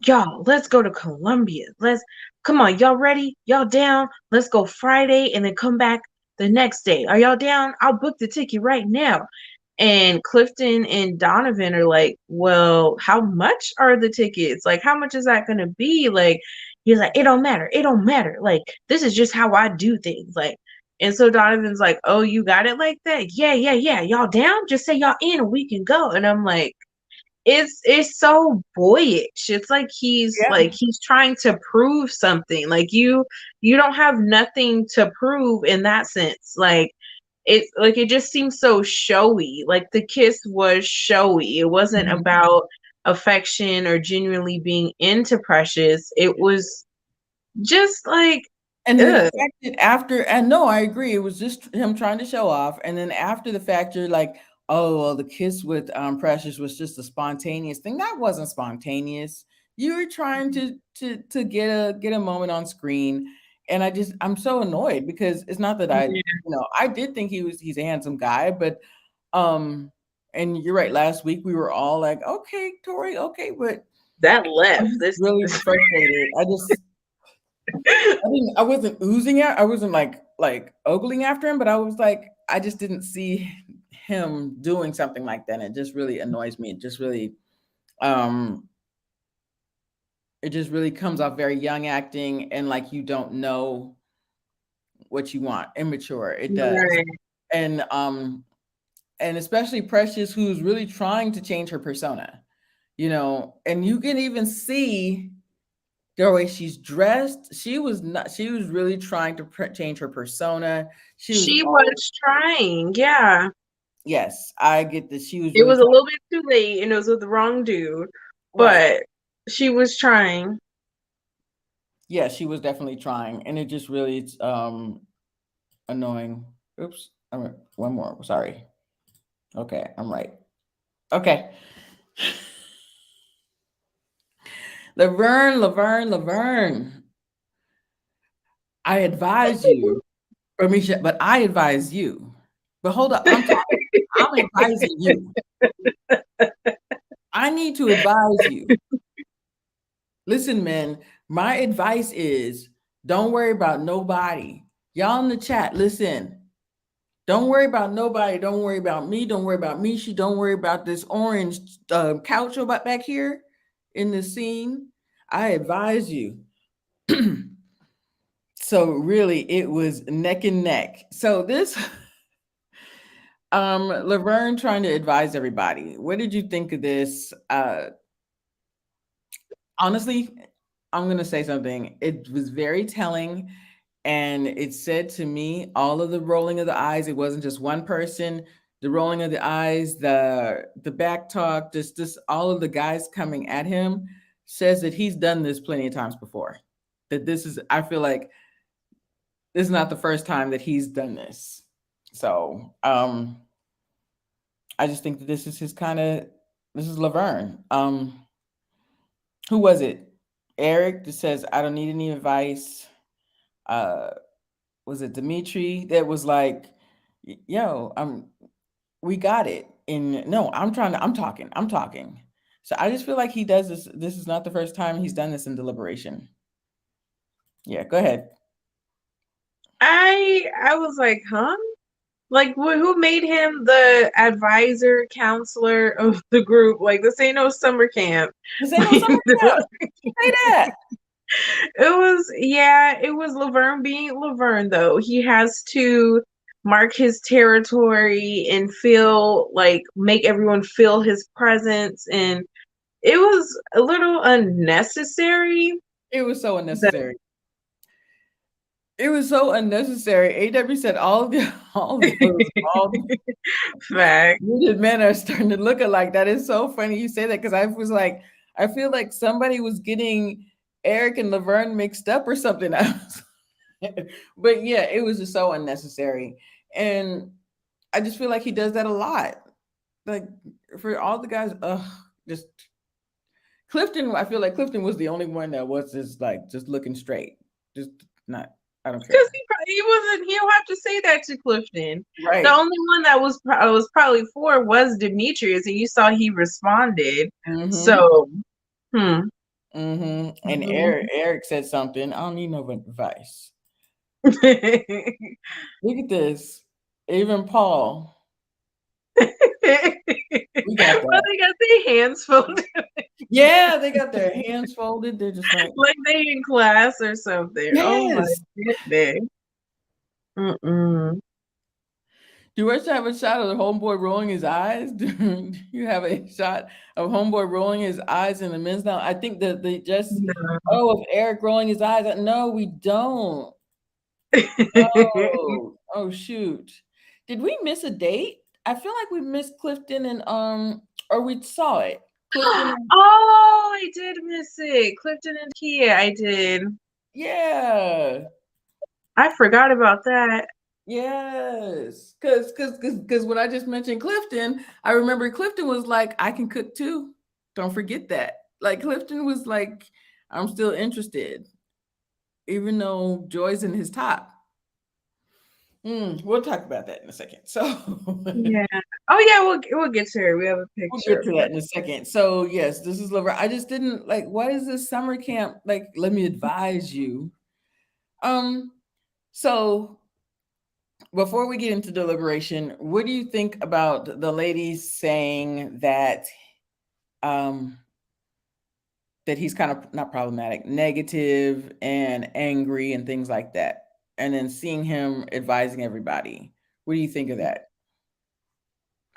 y'all, let's go to Columbia. Let's come on, y'all ready? Y'all down? Let's go Friday and then come back the next day. Are y'all down? I'll book the ticket right now. And Clifton and Donovan are like, well, how much are the tickets? Like, how much is that gonna be? Like, he's like, it don't matter. It don't matter. Like, this is just how I do things. Like, and so Donovan's like, oh, you got it like that? Yeah, yeah, yeah. Y'all down? Just say y'all in and we can go. And I'm like, it's so boyish. It's yeah. like he's trying to prove something. Like you don't have nothing to prove in that sense. Like it's like it just seems so showy. Like the kiss was showy. It wasn't Mhm. about affection or genuinely being into Precious. It was just like And then the ugh. fact that after and no, I agree, it was just him trying to show off, and then after the fact, you're like, "Oh, well, the kiss with, Precious was just a spontaneous thing." That wasn't spontaneous. You were trying to get a moment on screen, and I'm so annoyed because it's not that I did think he's a handsome guy, but, and you're right, last week we were all like, "Okay, Tori, okay," but That I'm left. just This really frustrated. I wasn't oozing out. I wasn't like ogling after him, but I was like, I just didn't see him doing something like that. It just really annoys me. Um it just really comes off very young acting and like you don't know what you want. Immature. It does. right. And and especially Precious, who's really trying to change her persona, and you can even see the way she's dressed. She was really trying to change her persona. She was She all was trying, yeah. Yes, I get that she was It really was a trying. little bit too late and it was with the wrong dude, Right. but she was trying. Yeah, she was definitely trying, and it just really annoying. Oops. One more. Sorry. Okay, I'm right. Okay. Laverne. I advise you, or Misha, but I advise you. But hold up, I'm advising you. I need to advise you. Listen, man, my advice is don't worry about nobody. Y'all in the chat, listen. Don't worry about nobody. Don't worry about me. Don't worry about Misha. Don't worry about this orange couch about back here in the scene. I advise you. So really, it was neck and neck. So this, Laverne trying to advise everybody. What did you think of this? Honestly, I'm gonna say something. It was very telling, and it said to me all of the rolling of the eyes. It wasn't just one person. The rolling of the eyes, the back talk, just all of the guys coming at him says that he's done this plenty of times before. That this is, I feel like this is not the first time that he's done this. So I just think that this is his kind of, this is Laverne. Who was it? Eric that says, I don't need any advice. Uh, was it Dimitri that was like, yo, we got it. And no, I'm talking. So I just feel like he does this. This is not the first time he's done this in deliberation. Yeah, go ahead. I was like, huh? Like, who made him the advisor, counselor of the group? Like, this ain't no summer camp. This ain't no Like, summer camp. Say that. it was Laverne being Laverne, though. He has to mark his territory and feel like make everyone feel his presence. And it was a little unnecessary. It was so That unnecessary. It was so unnecessary. AW said all those bald fact. bearded men are starting to look alike. That is so funny you say that because I was like, I feel like somebody was getting Eric and Laverne mixed up or something. But yeah, it was just so unnecessary. And I just feel like he does that a lot. Like for all the guys, just Clifton, I feel like Clifton was the only one that was just like just looking straight. Just not, I don't Because care. he wasn't. He don't have to say that to Clifton. The Right. only one that was probably for was Demetrius, and you saw he responded. Mm-hmm. So, hmm. Mm-hmm. And Mhm. Eric said something. I don't need no advice. Look at this. Even Paul. We got Well, that. they got their hands folded, Yeah, they got their hands folded. They're just like, like they in class or something. Oh my yes. goodness. Mm-mm. Do you have a shot of the homeboy rolling his eyes? Do you have a shot of homeboy rolling his eyes in the men's now? I think that they just, No. oh, of Eric rolling his eyes. No, we don't. Oh, oh shoot. Did we miss a date? I feel like we missed Clifton and or we saw it. Clifton and Oh, I did miss it. Clifton and Kia, I did. yeah. I forgot about that. Yes. Cause when I just mentioned Clifton, I remember Clifton was like, I can cook too. Don't forget that. Like Clifton was like, I'm still interested, even though Joy's in his top. We'll talk about that in a second. So Yeah. Oh yeah, we'll get to her. We have a we'll picture get of to her. that in a second. So yes, this is Lover. I just didn't like what is this summer camp? Like, let me advise you. Um, so before we get into deliberation, what do you think about the ladies saying um that he's kind of not problematic, negative and angry and things like that? And then seeing him advising everybody. What do you think of that?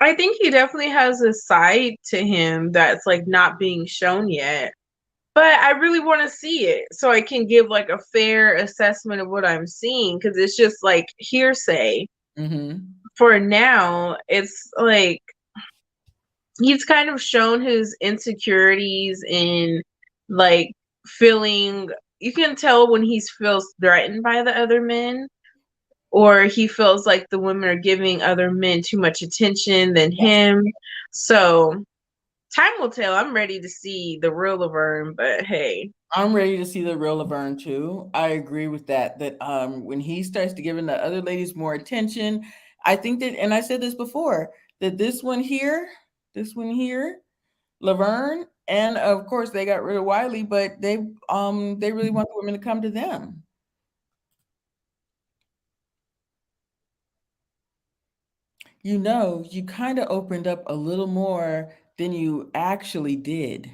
I think he definitely has a side to him that's like not being shown yet. But I really want to see it so I can give like a fair assessment of what I'm seeing because it's just like hearsay. Mm-hmm. For now, it's like he's kind of shown his insecurities in like feeling you can tell when he feels threatened by the other men or he feels like the women are giving other men too much attention than Yes. him. So time will tell. I'm ready to see the real Laverne, but hey. I'm ready to see the real Laverne too. I agree with that. That when he starts to giving the other ladies more attention, I think that, and I said this before, that this one here, Laverne, and of course they got rid of Wiley, but they really want the women to come to them. You kind of opened up a little more than you actually did.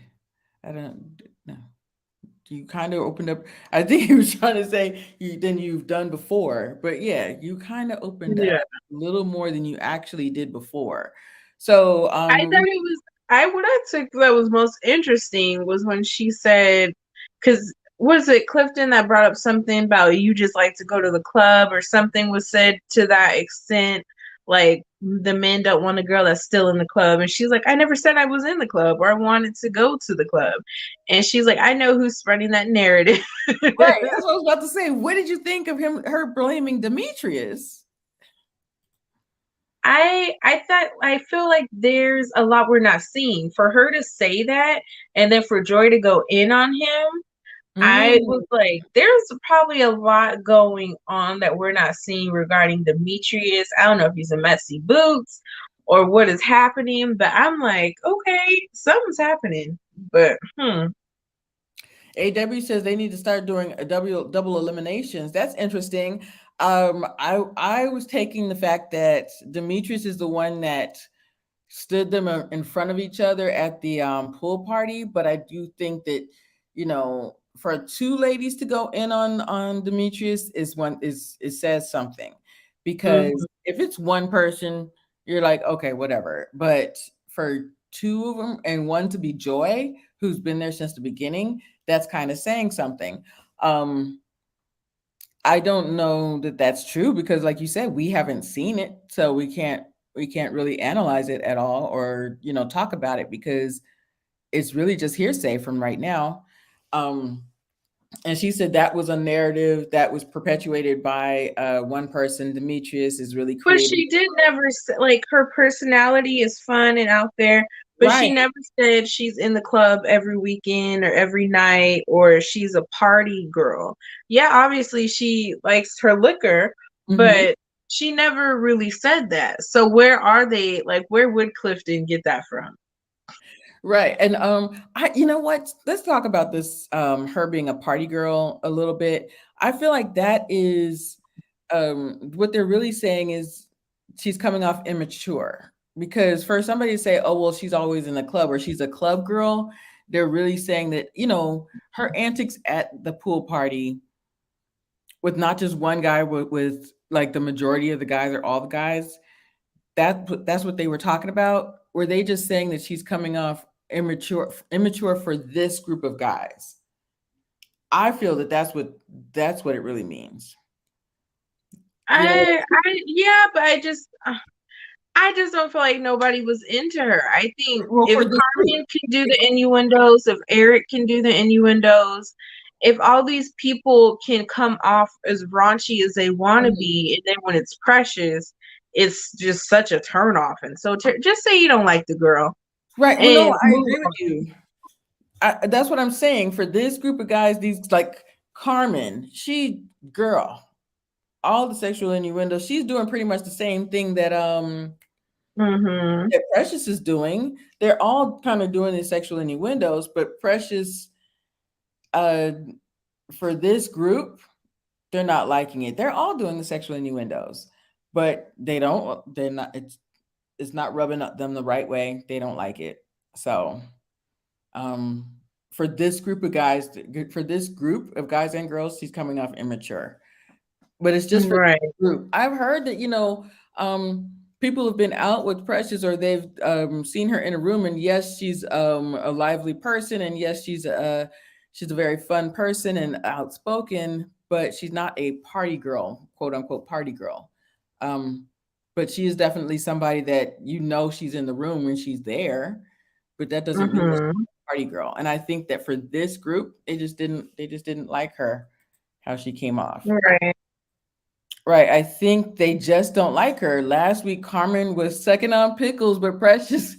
I don't know. You kind of opened up. I think he was trying to say than you've done before. But yeah, you kind of opened up Yeah. a little more than you actually did before. So, I thought it was I what I took that was most interesting was when she said, because was it Clifton that brought up something about you just like to go to the club, or something was said to that extent, like the men don't want a girl that's still in the club, and she's like, I never said I was in the club or I wanted to go to the club, and she's like, I know who's spreading that narrative. right, that's what I was about to say. What did you think of her blaming Demetrius? I thought I feel like there's a lot we're not seeing. For her to say that and then for Joy to go in on him, I was Mm. like, there's probably a lot going on that we're not seeing regarding Demetrius. I don't know if he's a messy boots or what is happening, but I'm like, okay, something's happening. But AW says they need to start doing a double eliminations. That's interesting. I was taking the fact that Demetrius is the one that stood them in front of each other at the pool party, but I do think that for two ladies to go in on Demetrius is one is it says something, because mhm. if it's one person, you're like, okay, whatever, but for two of them and one to be Joy, who's been there since the beginning, that's kind of saying something. um I don't know that that's true, because like you said, we haven't seen it, so we can't really analyze it at all, or talk about it, because it's really just hearsay from right now. um and she said that was a narrative that was perpetuated by one person. Demetrius is really But creating. she did never like, her personality is fun and out there, but she Right. never said she's in the club every weekend or every night or she's a party girl. Yeah, obviously she likes her liquor, Hmm. but she never really said that. So where are they? Like, where would Clifton get that from? Right. And I you know what? Let's talk about this her being a party girl a little bit. I feel like that is what they're really saying is she's coming off immature, because for somebody to say, "Oh, well, she's always in a club," or she's a club girl, they're really saying that, her antics at the pool party with not just one guy, with like the majority of the guys or all the guys, that's what they were talking about. Were they just saying that she's coming off immature for this group of guys? I feel that that's what it really means. You know, Yeah, but I just don't feel like nobody was into her. I think well, if for this group. Carmen can do the innuendos, if Eric can do the innuendos, if all these people can come off as raunchy as they want to Mhm. be, and then when it's Precious, it's just such a turnoff. And so just say you don't like the girl Right. Well, no, and I move agree with on. you. That's what I'm saying. For this group of guys, these like Carmen, she girl, all the sexual innuendo, she's doing pretty much the same thing Mm-hmm. that Precious is doing. They're all kind of doing the sexual innuendos, but Precious, uh, for this group, they're not liking it. They're all doing the sexual innuendos, but they're not. It's not rubbing them the right way. They don't like it. So, um, for this group of guys, for this group of guys and girls, she's coming off immature. But it's just for Right. this group. I've heard that people have been out with Precious, or they've seen her in a room, and yes, she's a lively person, and yes, she's a very fun person and outspoken, but she's not a party girl, quote unquote party girl. Um, but she is definitely somebody that she's in the room when she's there, but that doesn't mean that she's Mm-hmm. a party girl. And I think that for this group, they just didn't like her, how she came off. Right. Right. I think they just don't like her. Last week, Carmen was sucking on pickles, but Precious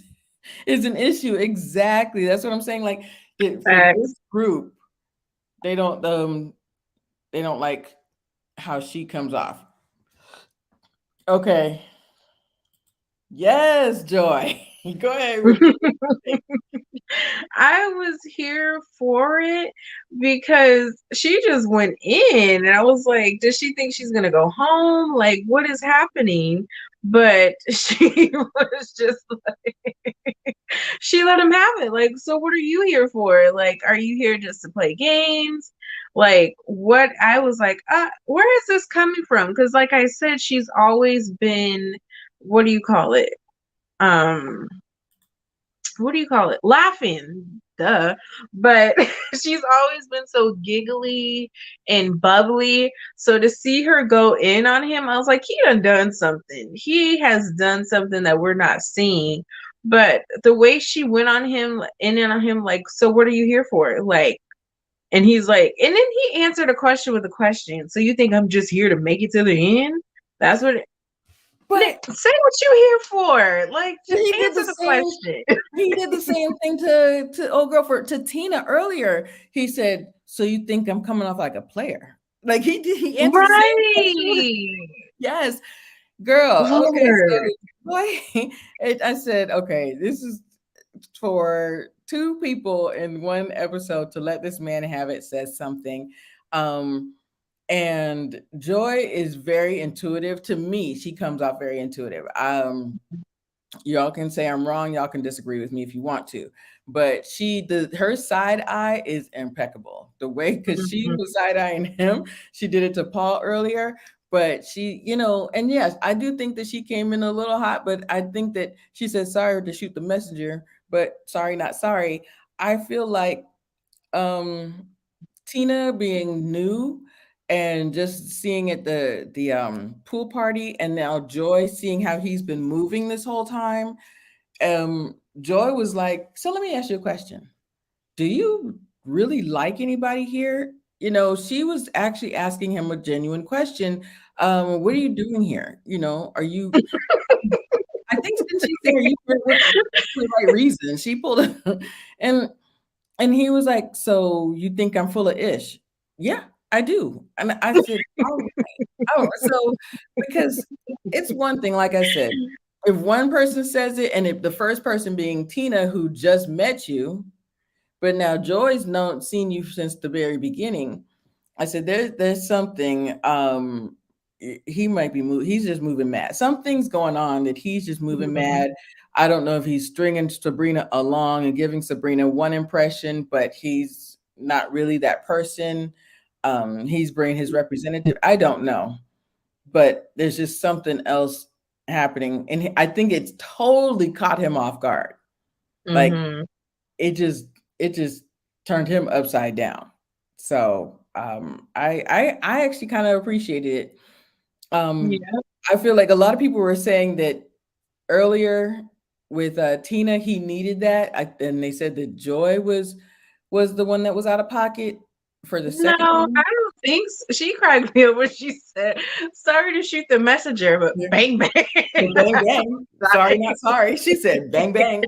is an issue. Exactly. That's what I'm saying. Like, for this Facts. group, they don't like how she comes off. Okay. Yes, Joy. Go ahead with your. I was here for it because she just went in, and I was like, does she think she's gonna go home? Like, what is happening? but she was just she let him have it. Like, so what are you here for? Like, are you here just to play games? Like, what? I was like, where is this coming from? Because, like I said, she's always been, what do you call it? Um, what do you call it? Laughing, duh. But she's always been so giggly and bubbly. So to see her go in on him, I was like, he done something. He has done something that we're not seeing. But the way she went on him, in and on him, like, so what are you here for? Like, and he's like, and then he answered a question with a question. So you think I'm just here to make it to the end? That's what. But Say what you here for. Like, just he did the answer the same. question. He did the same thing to old girl to Tina earlier. He said, "So you think I'm coming off like a player?" Like he did. He answered the same question. Right. Yes, girl. Okay, Lord. so boy, I said, okay, this is for two people in one episode to let this man have it says something. Um, and Joy is very intuitive to me. She comes off very intuitive. Y'all can say I'm wrong. Y'all can disagree with me if you want to, but her side eye is impeccable. The way because she Mhm. was side eyeing him, she did it to Paul earlier. But she, and yes, I do think that she came in a little hot. But I think that she said sorry to shoot the messenger, but sorry not sorry. I feel like um Tina being new and just seeing at the pool party, and now Joy seeing how he's been moving this whole time. Joy was like, "So let me ask you a question. Do you really like anybody here?" She was actually asking him a genuine question. What are you doing here? Are you? I think didn't she say, "Are you here for the right reason?" She pulled, and and he was like, "So you think I'm full of ish?" "Yeah, I do." And I said, "All right." Oh, so because it's one thing, like I said, if one person says it, and if the first person being Tina, who just met you, but now Joy's known seen you since the very beginning. I said, there's something. He might be moving. He's just moving mad. Something's going on that he's just moving Mhm. mad. I don't know if he's stringing Sabrina along and giving Sabrina one impression, but he's not really that person. He's bringing his representative. I don't know, but there's just something else happening, and I think it's totally caught him off guard. Like Mhm. it just turned him upside down. So I actually kind of appreciated it. Um, Yeah. I feel like a lot of people were saying that earlier with Tina, he needed that, and they said that Joy was the one that was out of pocket for the No, second I one. don't think so. She cracked me up when she said, "Sorry to shoot the messenger, but Yeah. bang bang." The bang bang. Sorry, not sorry. She said bang bang.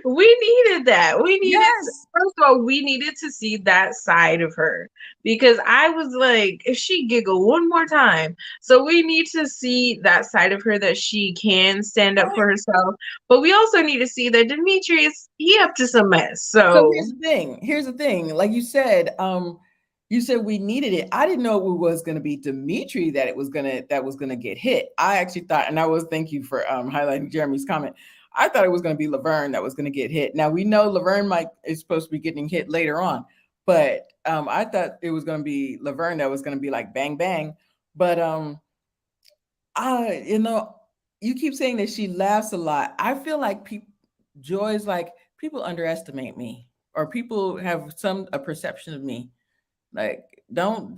We needed that. We needed to, Yes. first of all, we needed to see that side of her because I was like, if she giggle one more time, so we need to see that side of her that she can stand up Right. for herself. But we also need to see that Demetrius, he up to some mess. So So here's the thing. Here's the thing. Like you said we needed it. I didn't know it was gonna be Dimitri that was gonna get hit. I actually thought, and I was thank you for highlighting Jeremy's comment. I thought it was gonna be Laverne that was gonna get hit. Now we know Laverne might is supposed to be getting hit later on, but I thought it was gonna be Laverne that was gonna be like bang bang. But I you keep saying that she laughs a lot. I feel like people Joy's like people underestimate me, or people have a perception of me. Like don't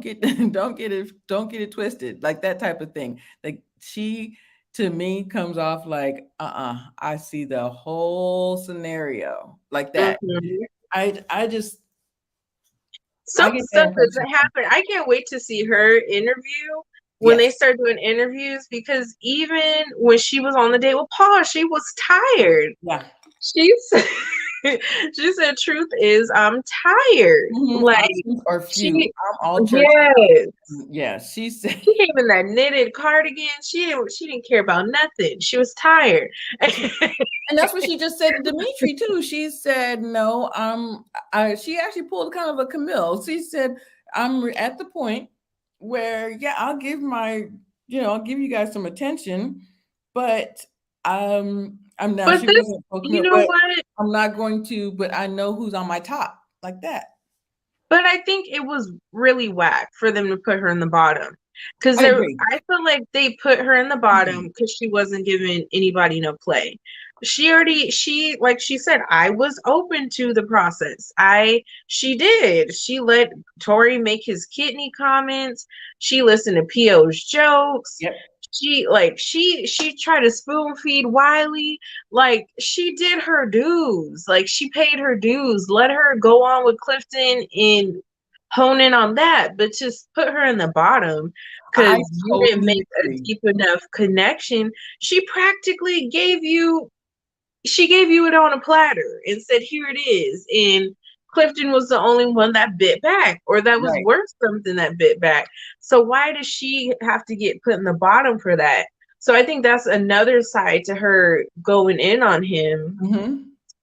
get don't get it twisted, like that type of thing. Like she to me comes off like I see the whole scenario like that. mhm. I just I Some get that stuff impression. doesn't happen. I can't wait to see her interview when they Yes. start doing interviews because even when she was on the date with Paul, she was tired. Yeah. She said, she said, truth is, I'm tired. Like Options are few. she, I'm all church. yes, Yeah, she said. she came in that knitted cardigan. She didn't care about nothing. She was tired. And that's what she just said to Dimitri too. She said, "No, she actually pulled kind of a Camille. She said, I'm at the point. where yeah, I'll give my, I'll give you guys some attention, but I'm now But she this, wasn't full you commit, know but what? I'm not going to, but I know who's on my top like that. But I think it was really whack for them to put her in the bottom. Because I agree. I feel like they put her in the bottom Mhm. because she wasn't giving anybody no play. Like she said, I was open to the process. She did. She let Tori make his kidney comments. She listened to P.O.'s jokes. Yep. She tried to spoon feed Wiley. Like she did her dues. Like she paid her dues. Let her go on with Clifton and hone in on that, but just put her in the bottom because I you didn't totally make a agree. deep enough connection. She practically gave you it on a platter and said, "Here it is." And Clifton was the only one that bit back, or that was Right. worth something that bit back. So why does she have to get put in the bottom for that? So I think that's another side to her going in on him. Hmm.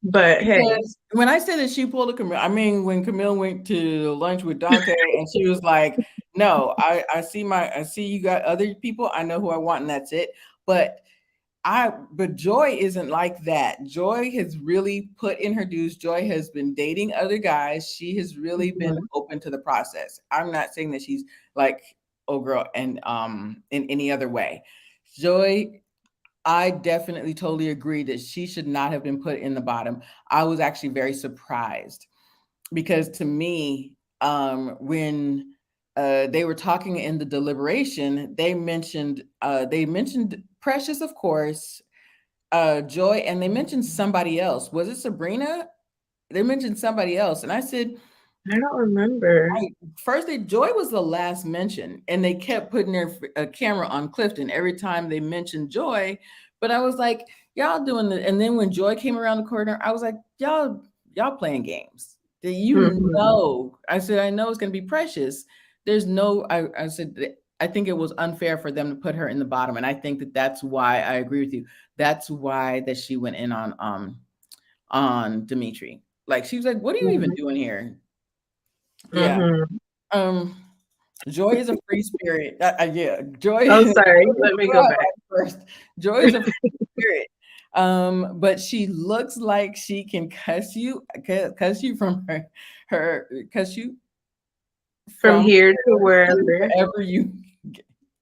But hey, Because when I said that she pulled a Camille, I mean when Camille went to lunch with Dante and she was like, "No, I see you got other people. I know who I want, and that's it." But but Joy isn't like that. Joy has really put in her dues. Joy has been dating other guys. She has really been mhm, open to the process. I'm not saying that she's like, oh girl, and in any other way. Joy, I definitely totally agree that she should not have been put in the bottom. I was actually very surprised because to me, when they were talking in the deliberation, they mentioned Precious, of course, Joy, and they mentioned somebody else. Was it Sabrina? They mentioned somebody else, and I said, I don't remember. first, Joy was the last mention, and they kept putting their camera on Clifton every time they mentioned Joy. But I was like, y'all doing the, and then when Joy came around the corner, I was like, y'all playing games. That Mhm, I said, I know it's gonna be Precious. There's no, I said, I think it was unfair for them to put her in the bottom, and I think that that's why I agree with you. That's why that she went in on Dimitri. Like she was like, "What are you even mhm, doing here?" Yeah. mhm. Um, Joy is a free spirit. Yeah, Joy. Oh, Go sorry. Let me go ahead, back. first. Joy is a free spirit. But she looks like she can cuss you from cuss you From from here to wherever. wherever you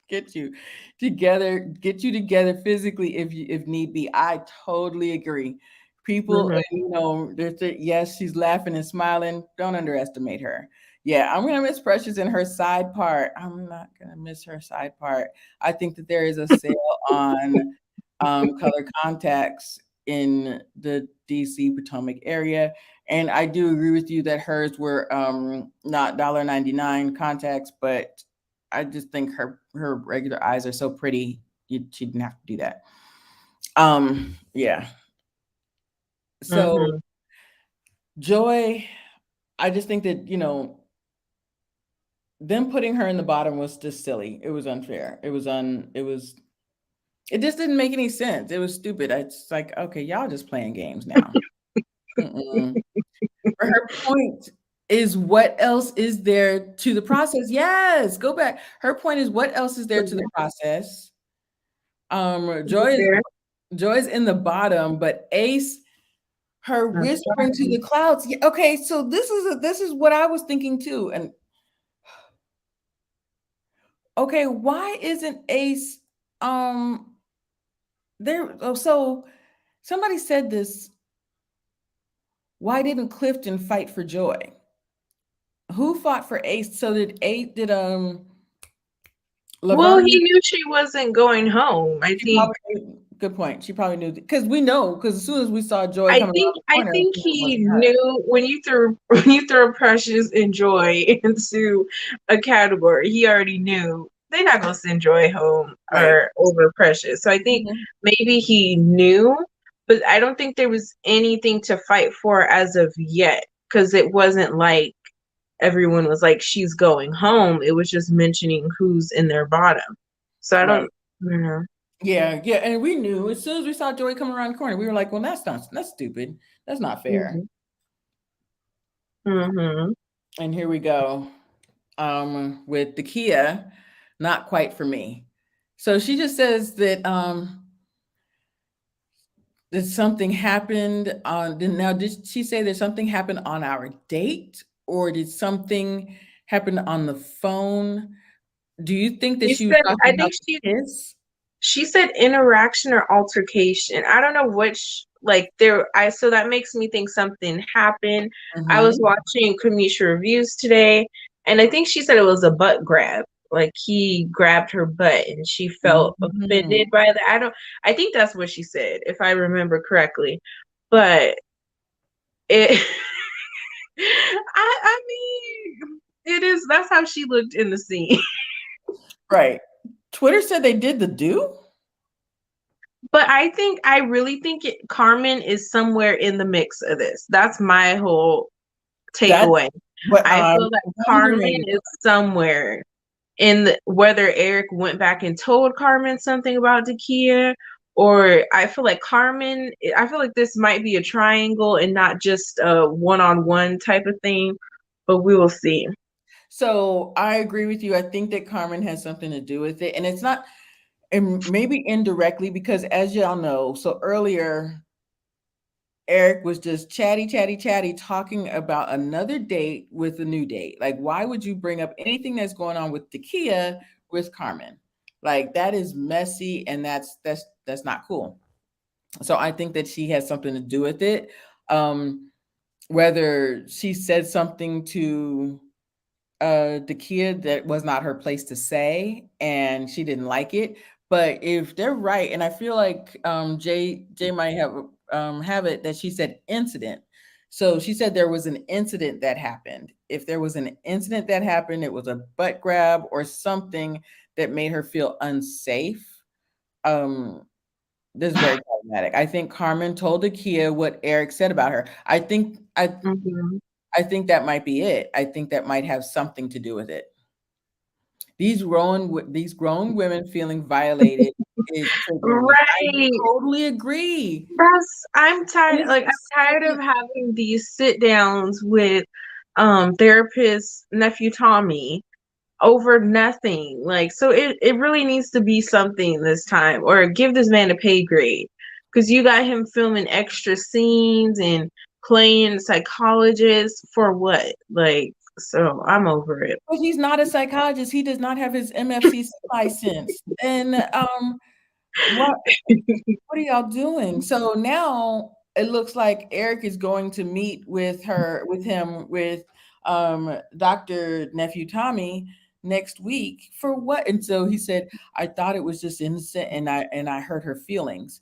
get you get you together physically if need be. I totally agree. People, Mhm, yes, she's laughing and smiling. Don't underestimate her. Yeah, I'm gonna miss Precious in her side part. I'm not gonna miss her side part. I think that there is a sale on color contacts in the DC Potomac area. And I do agree with you that hers were not $1.99 contacts, but I just think her regular eyes are so pretty. She didn't have to do that. Yeah. So mhm. Joy, I just think that them putting her in the bottom was just silly. It was unfair. It just didn't make any sense. It was stupid. It's like, okay, y'all just playing games now. Mm-mm. Her point is, what else is there to the process? Yes, go back. Her point is, what else is there to the process? There. Joy's in the bottom, but Ace, her That's whispering to the clouds. Yeah, okay, so this is what I was thinking too. And okay, why isn't Ace there? Oh, so somebody said this. Why didn't Clifton fight for Joy? Who fought for Ace? So did Well, Laverne? he knew she wasn't going home. I She think probably knew, good point. She probably knew because we know because as soon as we saw Joy coming around the I corner, think we knew it he wasn't her. knew when you threw when you throw Precious and Joy into a category, he already knew they're not gonna send Joy home Right. or over Precious. So I think Mhm. maybe he knew, but I don't think there was anything to fight for as of yet because it wasn't like everyone was like she's going home. It was just mentioning who's in their bottom. So Right. I don't know. Yeah, yeah, and we knew as soon as we saw Joy coming around the corner, we were like, "Well, that's stupid. That's not fair." Mhm. Mhm. And here we go. with Dakia, not quite for me. So she just says that something happened on. Now, did she say that something happened on our date, or did something happen on the phone? Do you think that She she was said, talking I about think the kiss? she said interaction or altercation. I don't know which, like there I so that makes me think something happened. I was Mm-hmm. watching Kamisha reviews today, and I think she said it was a butt grab. Like he grabbed her butt and she felt Mm-hmm. offended by that. I think that's what she said, if I remember correctly. But it I mean it is that's how she looked in the scene. Right. Twitter said they did the do. But I really think Carmen is somewhere in the mix of this. That's my whole That's takeaway. what I I'm feel that Carmen wondering. is somewhere in whether Eric went back and told Carmen something about Dakia, or I feel like this might be a triangle and not just a one-on-one type of thing, but we will see. So I agree with you. I think that Carmen has something to do with it. And it's not, and maybe indirectly, because as y'all know, so earlier, Eric was just chatty, chatty, chatty, talking about another date with a new date. Like, why would you bring up anything that's going on with Takia with Carmen? Like, that is messy, and that's not cool. So I think that she has something to do with it. Whether she said something to the kid that was not her place to say and she didn't like it. But if they're right, and I feel like Jay might have it that she said incident. So she said there was an incident that happened. If there was an incident that happened, it was a butt grab or something that made her feel unsafe. um this is very problematic. I think Carmen told Akia what Eric said about her. Mhm. I think that might be it. I think that might have something to do with it. These grown women feeling violated is triggering me. I Right. totally agree. I'm tired, It's like the I'm tired of second. having these sit downs with therapist nephew Tommy over nothing. Like so it really needs to be something this time, or give this man a pay grade. Cause you got him filming extra scenes and playing psychologist for what? Like, so I'm over it. But he's not a psychologist. He does not have his MFCC license. And what what are y'all doing? So now it looks like Eric is going to meet with Dr. Nephew Tommy next week for what? And so he said, I thought it was just innocent and I hurt her feelings.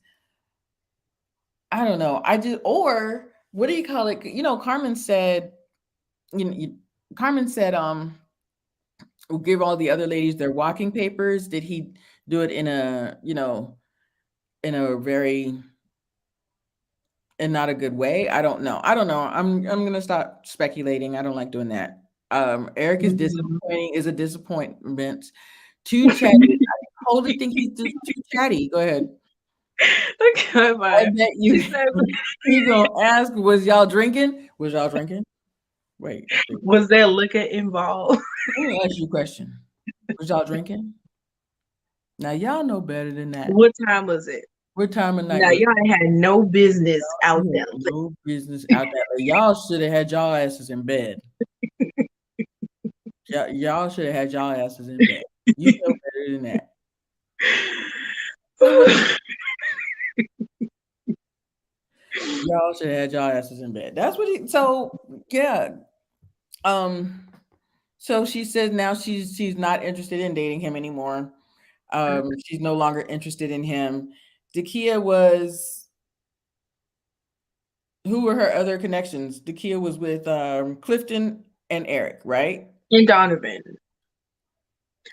I don't know. I just or what do you call it? Carmen said, you know, you, Carmen said, we'll give all the other ladies their walking papers. Did he do it in a very in not a good way? I don't know. I don't know. I'm gonna stop speculating. I don't like doing that. Eric is Mhm. disappointing. Is a disappointment. Too chatty. I hold to think he's just too chatty. Go ahead. Okay, I bye. bet She you said, he gonna ask, was y'all drinking? Was y'all drinking? Wait. was there liquor involved? Let me ask you a question. Was y'all drinking? Now y'all know better than that. What time was it? What time of night Now was y'all ain't had no business out you there. had no business out there. Like, y'all should have had y'all asses in bed. Y'all should have had y'all asses in bed. You know better than that. Y'all should have had y'all asses in bed. That's what he so yeah. Um so she says now she's not interested in dating him anymore. She's no longer interested in him. Dakia was who were her other connections? Dakia was with Clifton and Eric, right? And Donovan.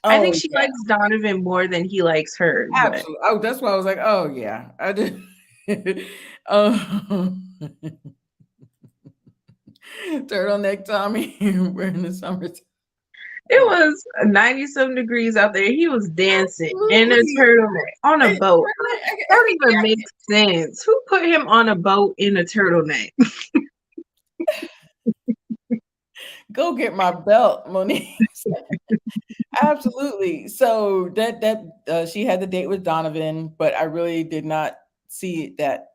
I think Oh she yeah, likes Donovan more than he likes her, but absolutely. Oh, that's why I was like, oh yeah, I did. Oh, turtleneck Tommy wearing the summer. it was 90-some degrees out there. He was dancing in a Absolutely. turtleneck on a I, boat. That I don't even make sense. Who put him on a boat in a turtleneck? Go get my belt, Monique. Absolutely. So that she had the date with Donovan, but I really did not see that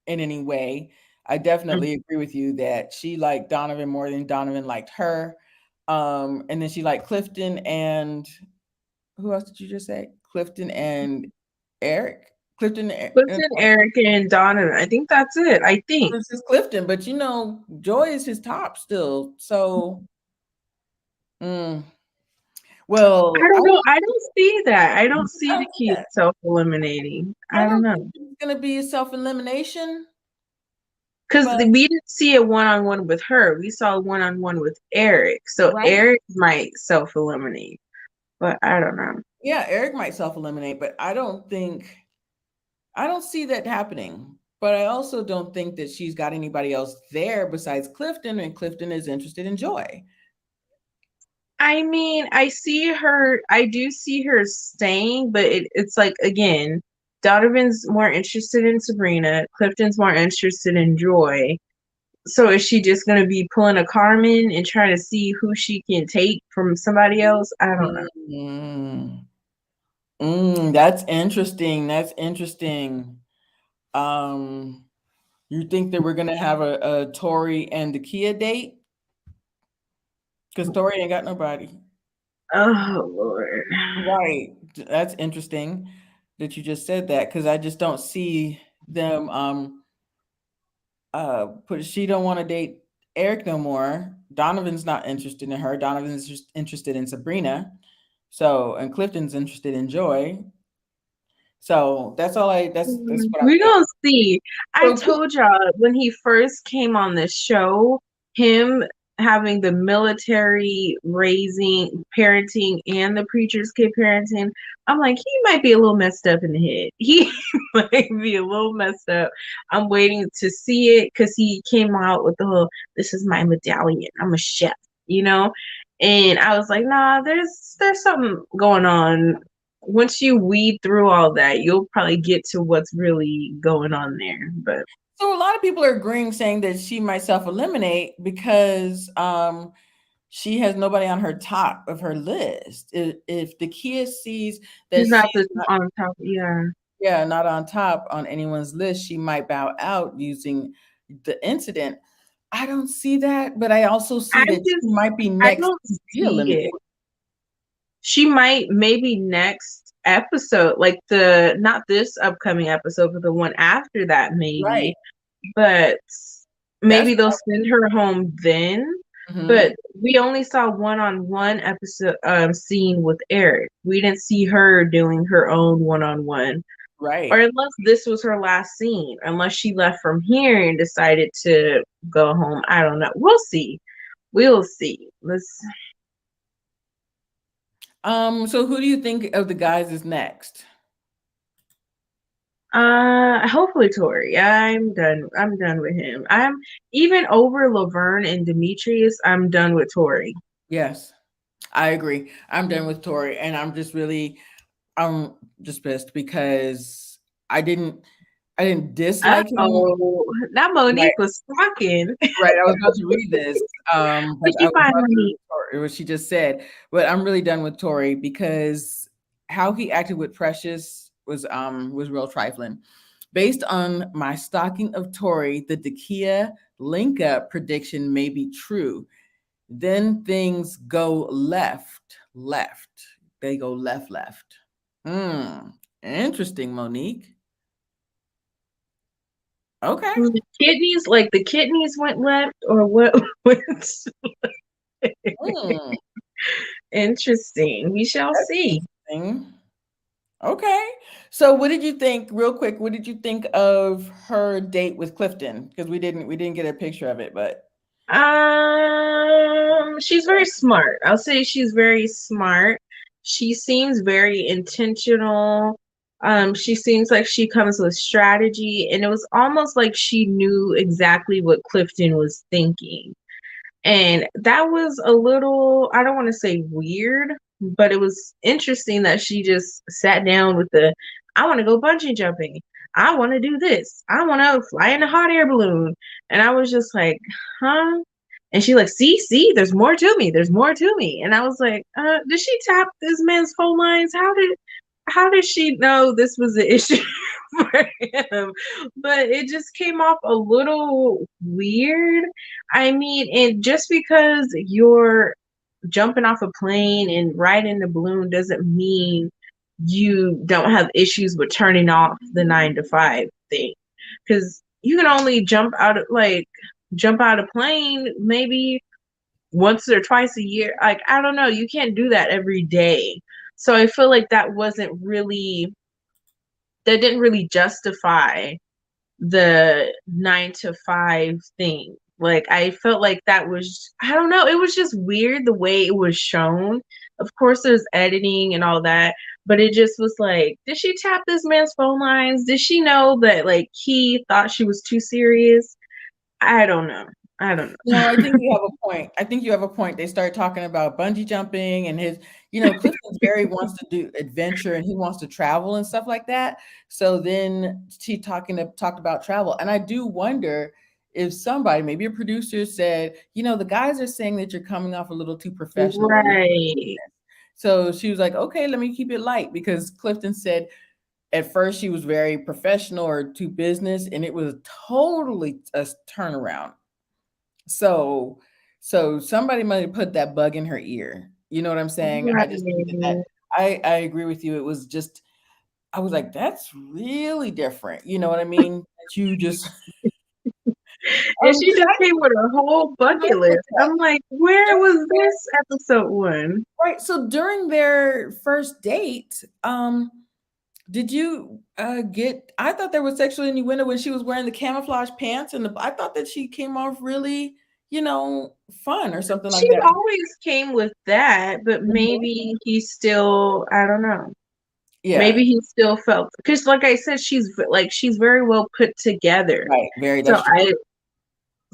in any way. I definitely agree with you that she liked Donovan more than Donovan liked her. And then she liked Clifton and who else did you just say? Clifton and Eric? Clifton and Listen, Eric and Donovan. I think that's it. I think. this is Clifton, but you know, Joy is his top still. So, mm, I well, don't know. I don't see that. I don't I see don't the see kid that. self-eliminating. I I don't don't think know. it's gonna be a self elimination, Because but we didn't see a one-on-one with her. We saw a one-on-one with Eric. So right. Eric might self-eliminate, but I don't know. Yeah, Eric might self eliminate, but I don't see that happening. But I also don't think that she's got anybody else there besides Clifton, and Clifton is interested in Joy. I mean, I see her. I do see her staying, but it's like again, Donovan's more interested in Sabrina. Clifton's more interested in Joy. So is she just gonna be pulling a Carmen and trying to see who she can take from somebody else? I don't know. Mm, that's interesting. That's interesting. Um, you think that we're gonna have a Tori and the Kia date? Because Tori ain't got nobody. Oh Lord. Right. That's interesting that you just said that because I just don't see them put she don't want to date Eric no more. Donovan's not interested in her. Donovan's just interested in Sabrina. So and Clifton's interested in Joy. So that's all I that's what I'm We thinking. gonna see. I So told y'all when he first came on this show, him having the military raising, parenting, and the preacher's kid parenting, I'm like, he might be a little messed up in the head. He might be a little messed up. I'm waiting to see it because he came out with the whole, this is my medallion. I'm a chef, you know? And I was like, nah, there's something going on. Once you weed through all that, you'll probably get to what's really going on there. But so a lot of people are agreeing saying that she might self-eliminate because she has nobody on her top of her list. If the kid sees that she's not she's the not, on top. Yeah, yeah, not on top on anyone's list, she might bow out using the incident. I don't see that, but I also I see that just she might be I next don't to be see eliminated. it. She might maybe next episode, like the not this upcoming episode, but the one after that, Right. maybe. But That's maybe they'll send her home then. mhm, But we only saw one-on-one episode scene with Eric. We didn't see her doing her own one-on-one. Or right. unless this was her last scene, unless she left from here and decided to go home. I don't know. We'll see. We'll see. Let's So who do you think of the guys is next? hopefully Tori. I'm done. I'm done with him. I'm even over Laverne and Demetrius, I'm done with Tori. Yes, I agree. I'm done with Tori, and I'm just pissed because I didn't dislike him. Oh, that Right, Monique was talking. right. I was about to read this, but What'd I you was find, about to Monique? read what she just said. But I'm really done with Tori because how he acted with Precious was real trifling. Based on my stalking of Tori, the Dakia link up prediction may be true. Then things go left, left. They go left, left. Hmm. Interesting, Monique. Okay. The kidneys, like the kidneys went left, or what? Went Hmm. interesting. We shall That's see. interesting. Okay. So what did you think, real quick, what did you think of her date with Clifton? Because we didn't get a picture of it, but She's very smart. I'll say she's very smart. She seems very intentional. She seems like she comes with strategy, and it was almost like she knew exactly what Clifton was thinking. And that was a little, I don't want to say weird, but it was interesting that she just sat down with the, I want to go bungee jumping. I want to do this. I want to fly in a hot air balloon. And I was just like, huh? And she like, see, there's more to me. There's more to me. And I was like, did she tap this man's phone lines? How did she know this was the issue for him? But it just came off a little weird. I mean, and just because you're jumping off a plane and riding the balloon doesn't mean you don't have issues with turning off the 9 to 5 thing. Because you can only jump out of plane maybe once or twice a year. Like, I don't know, you can't do that every day. So I feel like that didn't really justify the 9 to 5 thing. Like, I felt like that was, I don't know, it was just weird the way it was shown. Of course, there's editing and all that, but it just was like, did she tap this man's phone lines? Did she know that like he thought she was too serious? I don't know. I don't know. No, I think you have a point. I think you have a point. They start talking about bungee jumping and Clifton's very wants to do adventure and he wants to travel and stuff like that. So then she talked about travel. And I do wonder if somebody, maybe a producer said, the guys are saying that you're coming off a little too professional. Right. So she was like, okay, let me keep it light because Clifton said at first she was very professional or to business and it was totally a turnaround. So somebody might have put that bug in her ear. You know what I'm saying? I just think that Right. I agree with you. It was just I was like, that's really different. You know what I mean? That you just And she 'cause just I came with a whole didn't bucket mess with list. that. I'm like, where During was this episode one? right. So during their first date, did you get I thought there was sexual innuendo when she was wearing the camouflage pants and I thought that she came off really, fun or something She like that. always came with that, but Mhm. maybe he still, I don't know. Yeah. Maybe he still felt, because like I said, she's very well put together. Right. Very So that's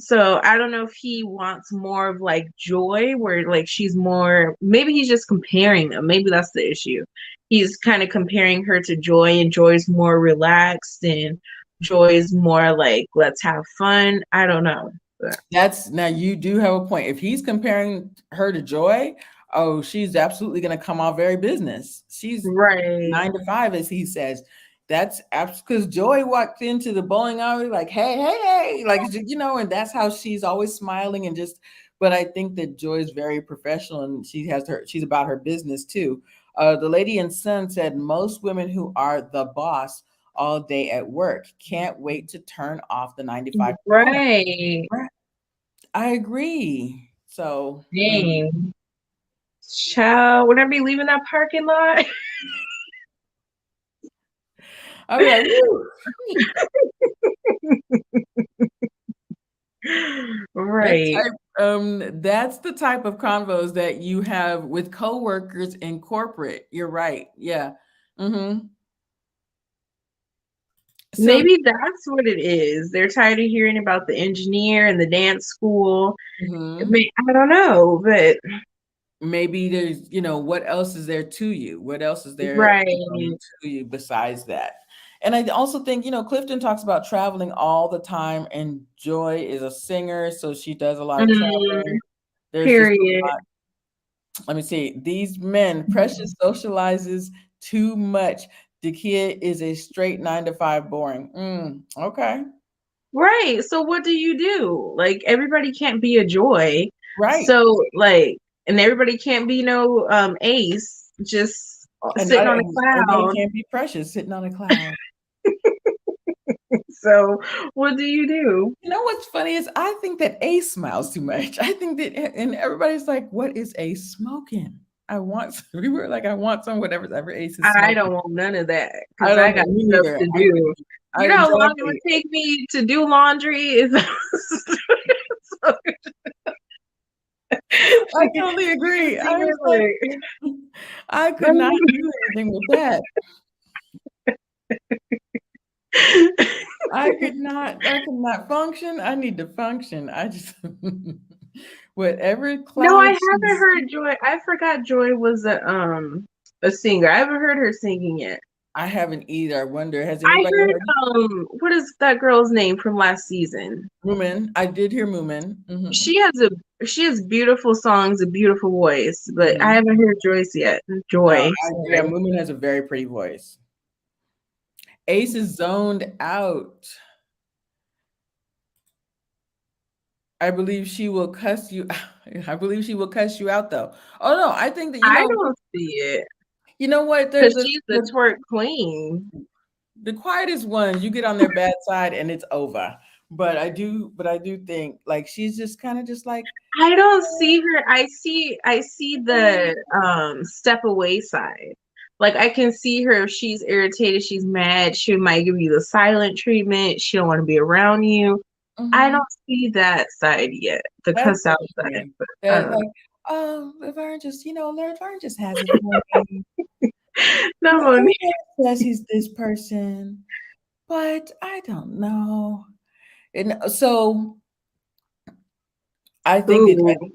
true. I don't know if he wants more of like Joy, where like she's more, maybe he's just comparing them. Maybe that's the issue. He's kind of comparing her to Joy, and Joy's more relaxed and Joy's more like, let's have fun. I don't know. But, That's now you do have a point. If he's comparing her to Joy, oh, she's absolutely going to come off very business. She's right. 9 to 5, as he says. That's because Joy walked into the bowling alley like, hey, hey, hey, like and that's how she's always smiling and just. But I think that Joy is very professional and she's about her business too. The lady in Sun said most women who are the boss all day at work can't wait to turn off the 9 to 5 component. Right. I agree. So, Dang. Child, would I be leaving that parking lot? I'll be like, woo. Right. That's the type of convos that you have with coworkers in corporate. You're right. Yeah. Mm-hmm. So, Maybe that's what it is. They're tired of hearing about the engineer and the dance school. mhm. I don't know, but Maybe there's, what else is there to you? What else is there right. to you besides that? And I also think, Clifton talks about traveling all the time, and Joy is a singer, so she does a lot of Mm, traveling. There's just period. a lot. Let me see. These men, Precious socializes too much. The kid is a straight 9 to 5 boring. Okay. Right. So what do you do? Like, everybody can't be a Joy. Right. So like, and everybody can't be no Ace just And sitting on a everybody cloud. can't be precious sitting on a cloud. So what do you do? You know what's funny is I think that Ace smiles too much. I think that, and everybody's like, "What is Ace smoking?" I want some. We were like, "I want some whatever's ever Ace is I smoking." don't want none of that I because I don't got know. Me stuff neither. to do. I You know how long it would exactly. take me to do laundry? If so, I totally agree. I was like, I could not do anything with that. I could not function. I need to function. I just whatever No, I cloud haven't she's heard Joy. I forgot Joy was a singer. I haven't heard her singing yet. I haven't either. I wonder, has I anybody heard heard it? what is that girl's name from last season? Moomin. I did hear Moomin. She has beautiful songs, a beautiful voice, but I Hmm. haven't heard Joyce yet. No, Joy, yeah, sorry. Moomin has a very pretty voice. Ace is zoned out. I believe she will cuss you. I believe she will cuss you out, though. Oh no, I think that I don't see it you know what because she's the twerk queen. the quietest ones. You get on their bad side and it's over. But I do think like she's just kind of just like I don't see her. I see the step away side. Like I can see her if she's irritated, she's mad, she might give you the silent treatment. She don't want to be around you. I don't mhm. see that side yet, the That's cuss out side. interesting. But I That don't like, oh, Laverne just, Laverne just has it for me. know. No, Everybody says he's this person, but I don't know. And so I think it ooh,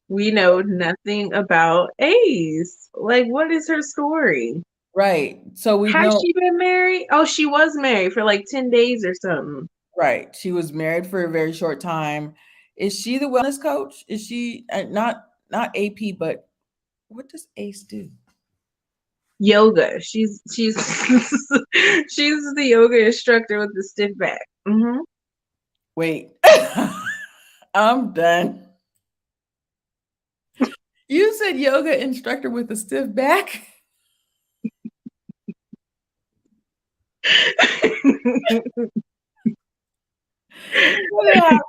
we know nothing about Ace. Like, what is her story? right. So we Has know she been married? Oh, she was married for like 10 days or something. right. She was married for a very short time. Is she the wellness coach? Is she not AP, but what does Ace do? Yoga. She's she's the yoga instructor with the stiff back. Wait. I'm done. You said yoga instructor with a stiff back? What did I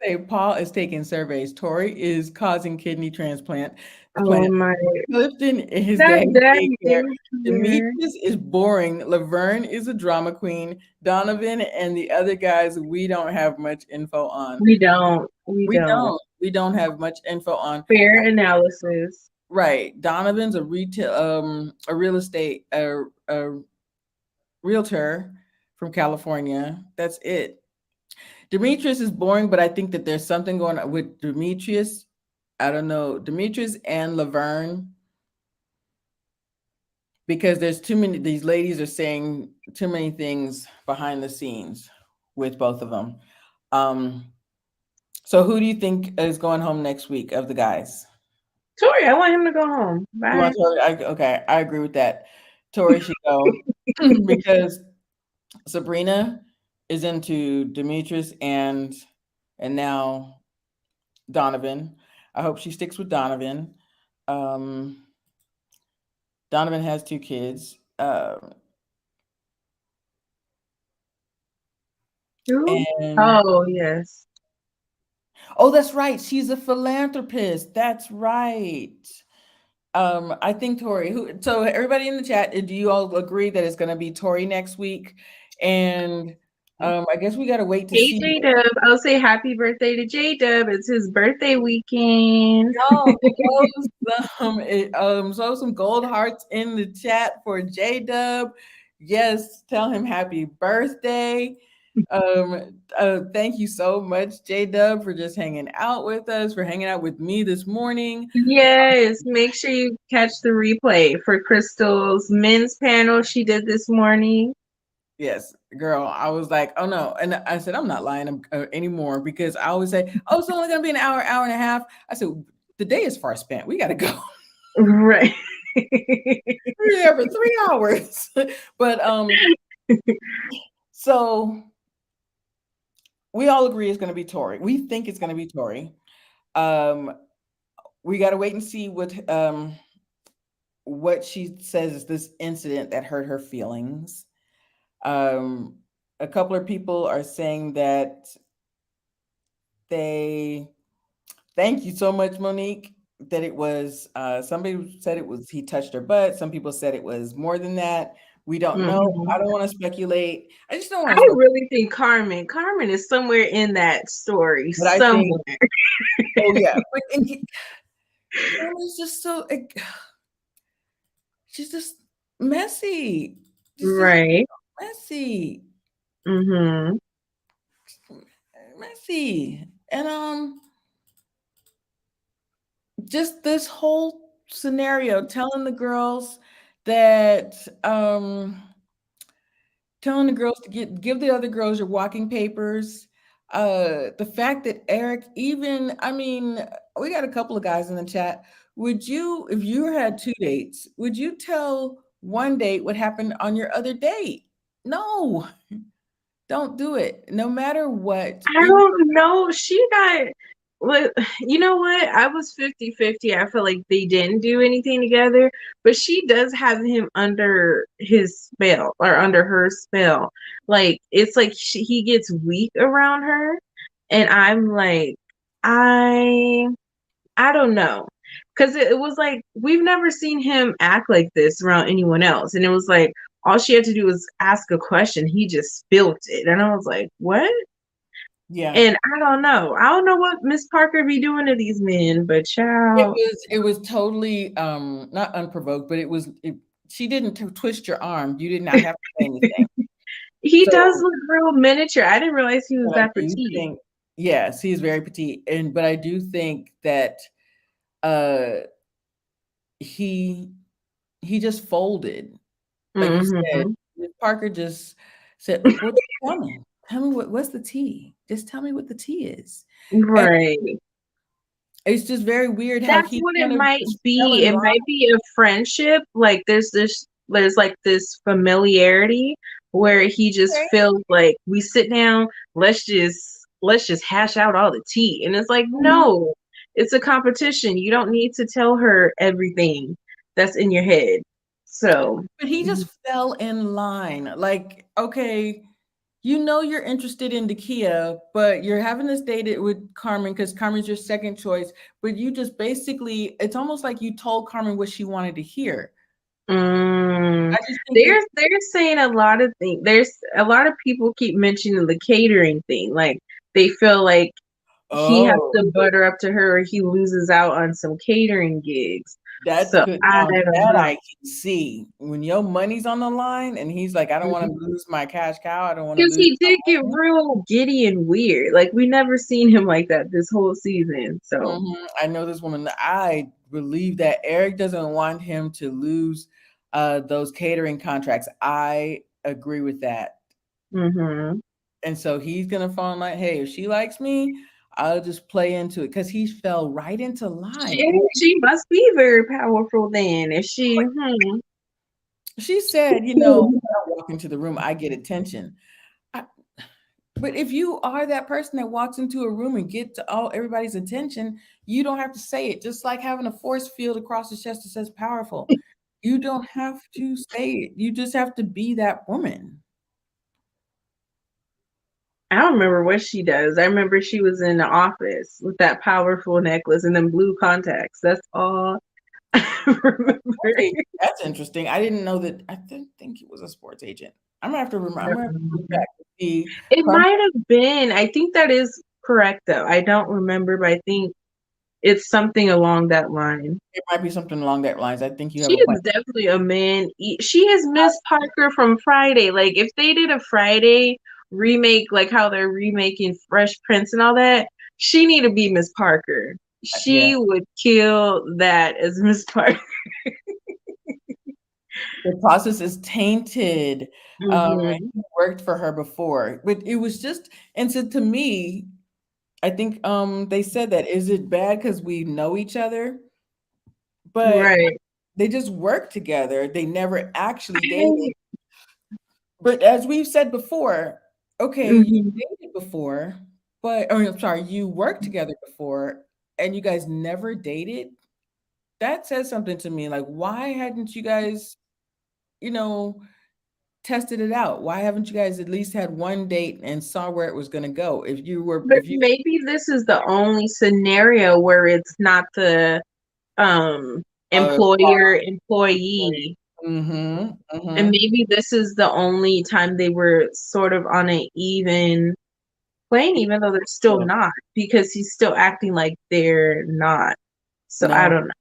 say? Paul is taking surveys. Tori is causing kidney transplant. Oh my, Clifton is that daddy daycare. daddy here. Demetrius is boring. Laverne is a drama queen. Donovan and the other guys we don't have much info on. We don't. We We don't. don't. We don't have much info on. Fair analysis. Right. Donovan's a real estate a realtor from California. That's it. Demetrius is boring, but I think that there's something going on with Demetrius. I don't know, Demetrius and Laverne, because there's too many. These ladies are saying too many things behind the scenes with both of them. Um, so who do you think is going home next week of the guys? Tori, I want him to go home. You Bye. want Tori? Okay, I agree with that. Tori should go because Sabrina is into Demetrius and now Donovan. I hope she sticks with Donovan. Um, Donovan has two kids. Who? And Oh yes. oh, that's right. She's a philanthropist. That's right. I think Tori. So everybody in the chat, do you all agree that it's going to be Tori next week? And I guess we got to wait to Hey see. J Dub. I'll say happy birthday to J Dub. It's his birthday weekend. Y'all throw some gold hearts in the chat for J Dub. Yes, tell him happy birthday. Thank you so much, J Dub, for just hanging out with us, for hanging out with me this morning. Yes, make sure you catch the replay for Crystal's men's panel she did this morning. Yes, girl, I was like, oh no. And I said, I'm not lying anymore because I always say, oh, it's only going to be an hour, hour and a half. I said, the day is far spent. We got to go. Right. We're there for 3 hours. But so we all agree it's going to be Tori. We think it's going to be Tori. Um, we got to wait and see what she says is this incident that hurt her feelings. Um, a couple of people are saying that they thank you so much, Monique. That it was somebody said it was he touched her butt. Some people said it was more than that. We don't know. Mhm. I don't want to speculate. I just don't want I to speculate. really think Carmen is somewhere in that story, But I think, somewhere. oh yeah, but Carmen's just she's just messy. She's just Right. messy, Mm-hmm. messy, and just this whole scenario, telling the girls that telling the girls to give the other girls your walking papers. The fact that Eric even, I mean, we got a couple of guys in the chat. Would you, if you had two dates, would you tell one date what happened on your other date? No, don't do it. No matter what, I even don't know. She got what you know what? I was 50-50. I feel like they didn't do anything together, but she does have him under his spell or under her spell. Like it's like he gets weak around her, and I'm like, I I don't know. Cause it was like we've never seen him act like this around anyone else. And it was like all she had to do was ask a question. He just spilt it. And I was like, what? yeah. And I don't know. I don't know what Miss Parker be doing to these men, but child, It was totally not unprovoked, but she didn't twist your arm. You did not have to say anything. he does So, look real miniature. I didn't realize he was but I that do petite. think, yes, he's very petite, and but I do think that uh he he just folded. Like you said, Hmm. Miss Parker just said, "Well, tell me what's the tea? Just tell me what the tea is." And Right. it's just very weird how That's he what it kind of might just fell be. in It line. might be a friendship. Like there's like this familiarity where he just feels like we sit down, let's just hash out all the tea. And it's like, Mhm. no, it's a competition. You don't need to tell her everything that's in your head. So But he just fell in line. Like, okay, you know you're interested in Dakia, but you're having this date with Carmen because Carmen's your second choice. But you just basically, it's almost like you told Carmen what she wanted to hear. Mm, I just think that, they're saying a lot of things. There's a lot of people keep mentioning the catering thing. Like they feel like he has oh, to butter up to her or he loses out on some catering gigs. that's So good. I Now don't that know. I can see when your money's on the line and he's like, I don't want to Because lose my cash cow. I don't want to lose he did my get money. real giddy and weird. Like we never seen him like that this whole season. So I know this woman. I believe that Eric doesn't want him to lose those catering contracts. I agree with that. hmm And so he's gonna fall in line. Hey, if she likes me, I'll just play into it because he fell right into line. And she must be very powerful then. If she she said, you know, when I walk into the room, I get attention. I, but if you are that person that walks into a room and gets all everybody's attention, you don't have to say it. Just like having a force field across the chest that says powerful. You don't have to say it. You just have to be that woman. I don't remember what she does. I remember she was in the office with that powerful necklace and then blue contacts. That's all I Sports remember. agent. That's interesting. I didn't know that. I didn't think he was a sports agent. I'm gonna have to remember. I'm gonna have to look back to see. It Carmen, might have been. I think that is correct though. I don't remember, but I think it's something along that line. it might be something along that lines. I think you have She a point. is definitely a man. She is Miss Parker from Friday. Like if they did a Friday remake, like how they're remaking Fresh Prince and all that, she need to be Miss Parker. Yeah, She would kill that as Miss Parker. the process is tainted. Hmm. It worked for her before, but it was just. And so to me, I think they said that is it bad because we know each other, but Right. they just worked together. They never actually dated. I, But as we've said before, okay, you mhm. dated before, but I mean, I'm sorry, you worked together before and you guys never dated. That says something to me. Like, why hadn't you guys, you know, tested it out? Why haven't you guys at least had one date and saw where it was going to go? But If you maybe this is the only scenario where it's not the employer employee. mm-hmm, And mm-hmm, maybe this is the only time they were sort of on an even plane, even though they're still no, not, because he's still acting like they're not. So I no, don't know.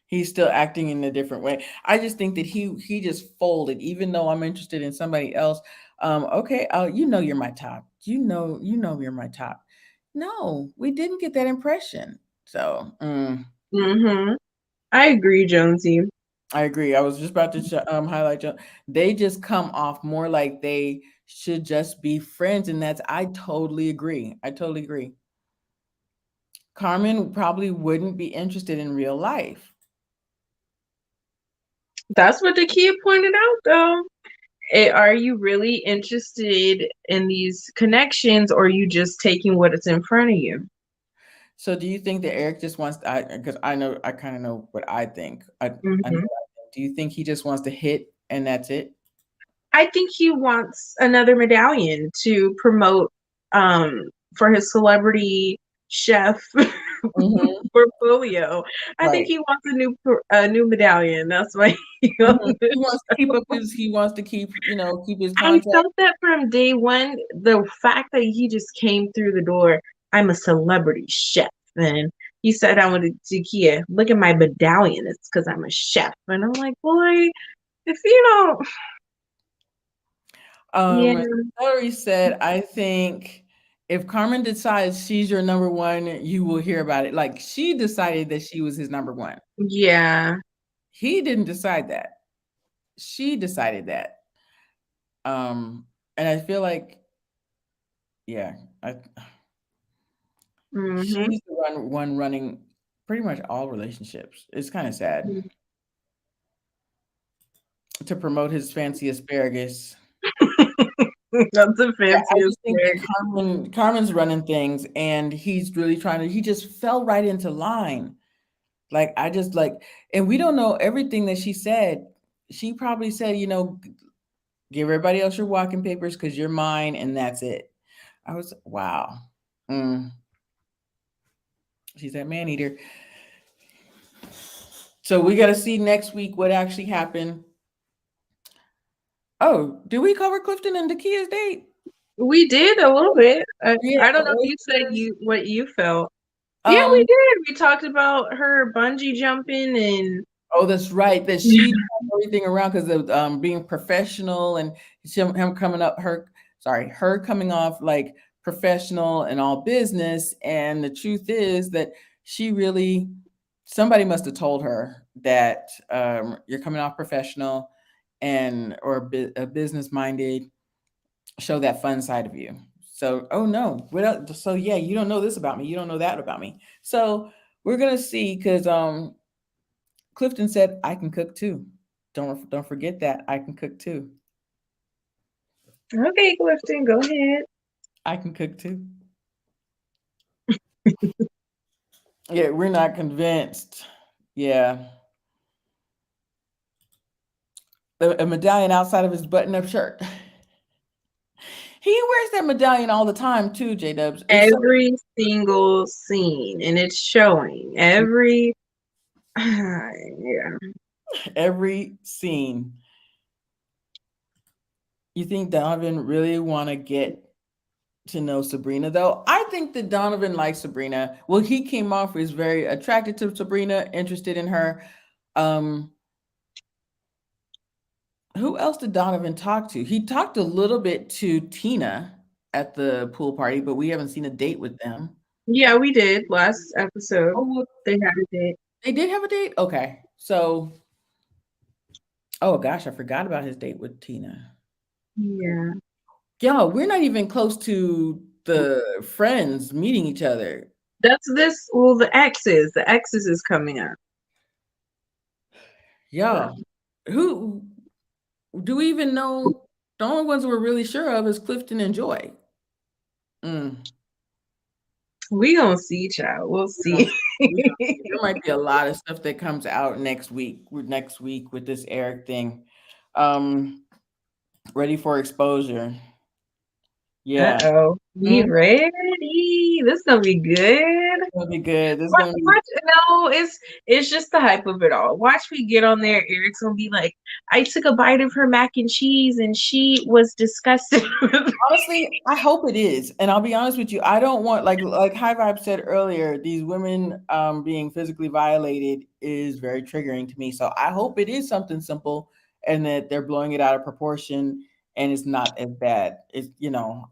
he's still acting in a different way. I just think that he just folded, even though I'm interested in somebody else. Okay, you know you're my top. You know you're my top. No, we didn't get that impression. So Hmm. I agree, Jonesy. I agree. I was just about to highlight you. They just come off more like they should just be friends, and that's I totally agree. I totally agree. Carmen probably wouldn't be interested in real life. That's what the kid pointed out, though. Are you really interested in these connections, or are you just taking what is in front of you? So, do you think that Eric just wants? Because I know I kind of know what I think. I know. Hmm. Do you think he just wants to hit and that's it? I think he wants another medallion to promote for his celebrity chef Hmm. portfolio. I think Right. he wants a new medallion. That's why he on Mhm. the He wants to keep show. up his. He wants to keep, keep his I contract. felt that from day one. The fact that he just came through the door, I'm a celebrity chef. And he said, I wanted to Kia, look at my medallion. It's because I'm a chef. And I'm like, boy, if you don't, yeah, Hillary said, I think if Carmen decides she's your number one, you will hear about it. Like she decided that she was his number one. yeah. He didn't decide that. She decided that. And I feel like, yeah, I, Hmm. she's the one running pretty much all relationships. It's kind of sad to promote his fancy asparagus. That's the Yeah, I fanciest just think that word. Carmen's running things, and he's really trying to. He just fell right into line. Like I just like, and we don't know everything that she said. She probably said, give everybody else your walking papers because you're mine, and that's it. I was wow. Mm, she's that man eater. So we got to see next week what actually happened. Oh, did we cover Clifton and Dakia's date? We did a little bit. Yeah, I don't know if you said oysters. what you felt. Yeah, we Um, did. We talked about her bungee jumping and Oh, that's right. That she turned everything around because of being professional and him coming up her coming off like professional and all business. And the truth is that she really somebody must have told her that you're coming off professional and or business minded. Show that fun side of you. So, oh no, so yeah, you don't know this about me. You don't know that about me. So we're gonna see because Clifton said, "I can cook too. Don't forget that I can cook too. okay, Clifton, go ahead. I can cook too." Yeah, we're not convinced. Yeah, a medallion outside of his button-up shirt. He wears that medallion all the time too. J Dubs. It's so Every single scene, and it's showing every. Yeah. every scene. You think Donovan really want to get to know Sabrina though? I think that Donovan likes Sabrina. Well, he came off as very attracted to Sabrina, interested in her. Um, Who else did Donovan talk to? He talked a little bit to Tina at the pool party, but we haven't seen a date with them. Yeah, we did last episode. Oh, well, They had a date. they did have a date? Okay. So, oh gosh, I forgot about his date with Tina. Yeah. Yeah, we're not even close to the friends meeting each other. That's this. Well, the X's. The X's is coming up. So Yeah. Who do we even know? The only ones we're really sure of is Clifton and Joy. Mm. we gonna see, child. We'll We don't see. we don't see. There might be a lot of stuff that comes out next week with this Eric thing. Um, ready for exposure. Yeah. Uh-oh. Be Mhm. ready. This gonna be good. It's gonna be good. This is Watch, gonna be watch, no, it's just the hype of it all. Watch me get on there. Eric's gonna be like, I took a bite of her mac and cheese and she was disgusted. honestly, I hope it is. And I'll be honest with you, I don't want like High Vibe said earlier, these women being physically violated is very triggering to me. So I hope it is something simple and that they're blowing it out of proportion and it's not as bad. It's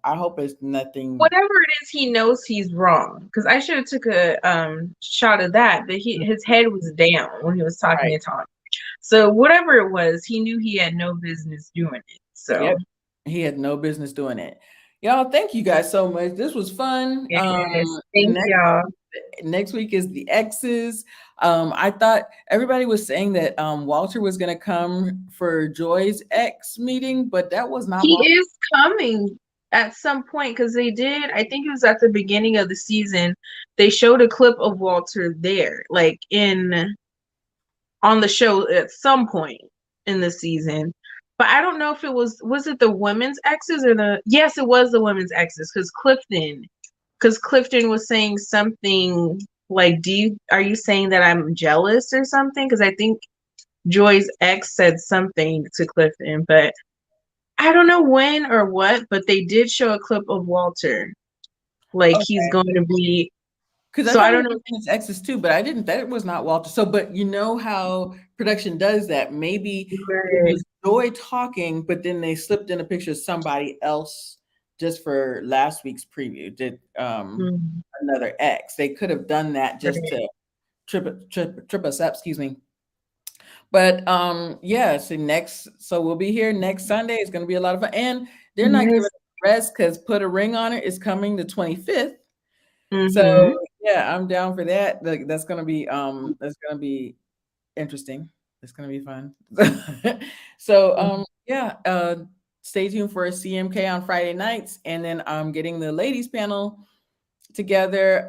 I hope it's nothing Whatever it is, he knows he's wrong. Because I should have took a shot of that. That his head was down when he was talking right. to Tom. So whatever it was, he knew he had no business doing it. So Yep. He had no business doing it. Y'all, thank you guys so much. This was fun. yes, thank Next y'all. next week is the X's. I thought everybody was saying that Walter was gonna come for Joy's X meeting, but that was not He Walter. is coming at some point because they did. I think it was at the beginning of the season. They showed a clip of Walter there, like in on the show at some point in the season. But I don't know if was it the women's exes or the yes, it was the women's exes because Clifton was saying something like, are you saying that I'm jealous or something? Because I think Joy's ex said something to Clifton, but I don't know when or what, but they did show a clip of Walter. Like he's Okay. going to be, Because I so thought I he don't was know. doing his exes too, but I didn't. That was not Walter. So, but you know how production does that? Maybe it Right. was Joy talking, but then they slipped in a picture of somebody else just for last week's preview. Did Mhm. another ex? They could have done that just Right. to trip us up. Excuse me. But yeah. So so we'll be here next Sunday. It's going to be a lot of fun, and they're not giving Yes. us rest because Put a Ring on It is coming the 25th. So Mm-hmm. yeah, I'm down for that. Like that's gonna be interesting. It's gonna be fun. So yeah, stay tuned for CMK on Friday nights, and then I'm getting the ladies panel together.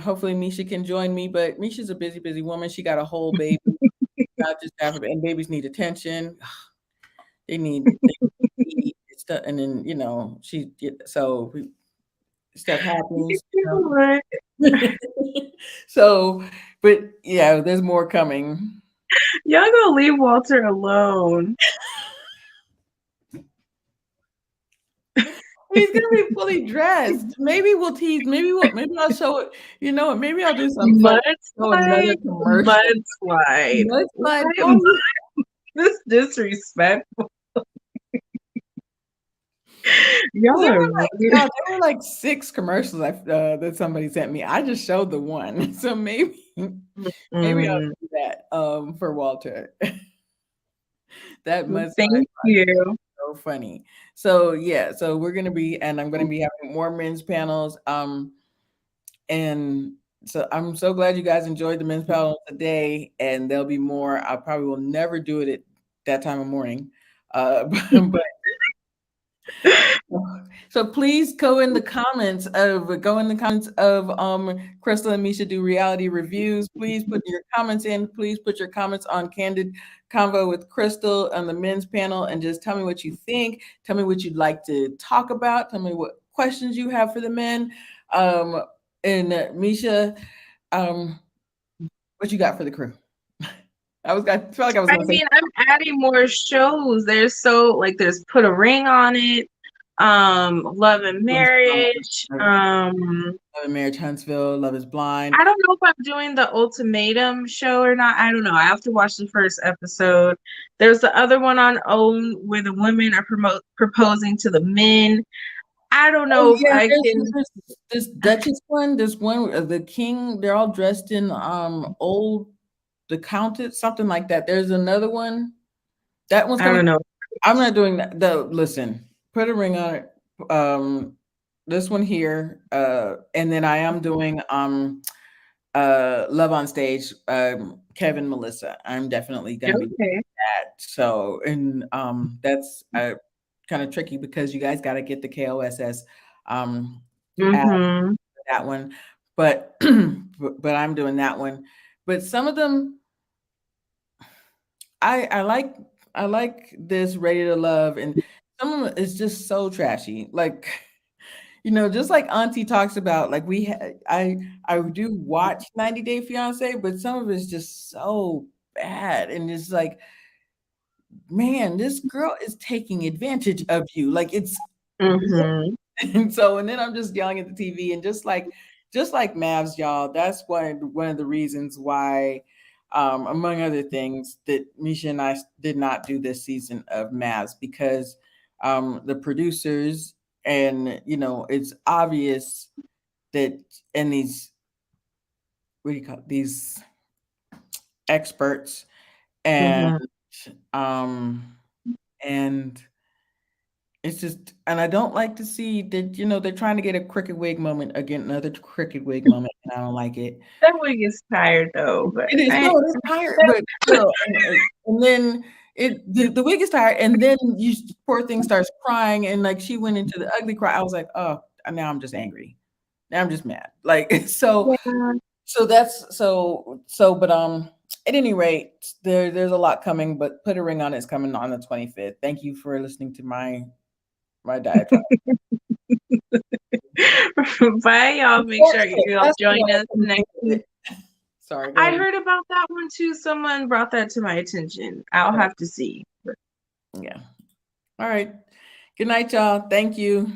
Hopefully Misha can join me, but Misha's a busy, busy woman. She got a whole baby, not just have and babies need attention. They need stuff, and then so stuff happens. So, but yeah, there's more coming. Y'all gonna leave Walter alone. He's gonna be fully dressed. Maybe we'll tease. Maybe I'll show it. You know what? Maybe I'll do something fun. Show another Mudslide, commercial. mudslide. Mudslide. Why Oh, this disrespectful? Y'all there are were like rude. y'all, there were like 6 commercials that somebody sent me. I just showed the one, so maybe I'll Mm, do that for Walter. That mudslide thank you. so funny. So yeah, so we're gonna be, and I'm gonna be having more men's panels. And so I'm so glad you guys enjoyed the men's panel today, and there'll be more. I probably will never do it at that time of morning. But so please go in the comments of Crystal and Misha do reality reviews. Please put your comments in. Please put your comments on Candid Convo with Crystal on the men's panel and just tell me what you think. Tell me what you'd like to talk about. Tell me what questions you have for the men. And Misha, um, what you got for the crew? I felt like I was I gonna say mean, I'm adding more shows. There's Put a Ring on It, Love and Marriage. Love and Marriage Huntsville, Love is Blind. I don't know if I'm doing the Ultimatum show or not. I don't know. I have to watch the first episode. There's the other one on OWN where the women are proposing to the men. I don't Oh know if yeah, I can. there's this Duchess one. This one, the king. They're all dressed in old, the countess, something like that. There's another one. That one's I coming. don't know. I'm not doing that. Listen, put a ring on it. This one here, and then I am doing Love on Stage, Kevin Melissa. I'm definitely going to be doing Okay. that. So, and that's kind of tricky because you guys got to get the KOSS um app Mm-hmm. for that one, but but I'm doing that one. But some of them I like. I like this Ready to Love, and some of them is just so trashy. Like just like Auntie talks about, like I do watch 90 Day Fiance, but some of it's just so bad, and it's like, man, this girl is taking advantage of you. Like it's Mm-hmm. and then I'm just yelling at the TV, and just like Mavs, y'all. That's one of the reasons why, among other things, that Misha and I did not do this season of Mavs because the producers, and it's obvious that, and these, what do you call it, these experts and Mm-hmm. And it's just, and I don't like to see that, they're trying to get a crooked wig moment again, another crooked wig moment, and I don't like it. That wig is tired though, but It is, no, it is tired, but still, and then the wig is tired, and then poor thing starts crying, and like she went into the ugly cry. I was like, oh, now I'm just angry. Now I'm just mad. Like yeah. so that's but at any rate, there's a lot coming, but Put a Ring on It's coming on the 25th. Thank you for listening to my diatribe. Bye, y'all. Make sure you'll That's the join one, I us couldn't next think of week. it. Sorry, go I ahead. heard about that one too. Someone brought that to my attention. I'll have to see. Yeah. All right. Good night, y'all. Thank you.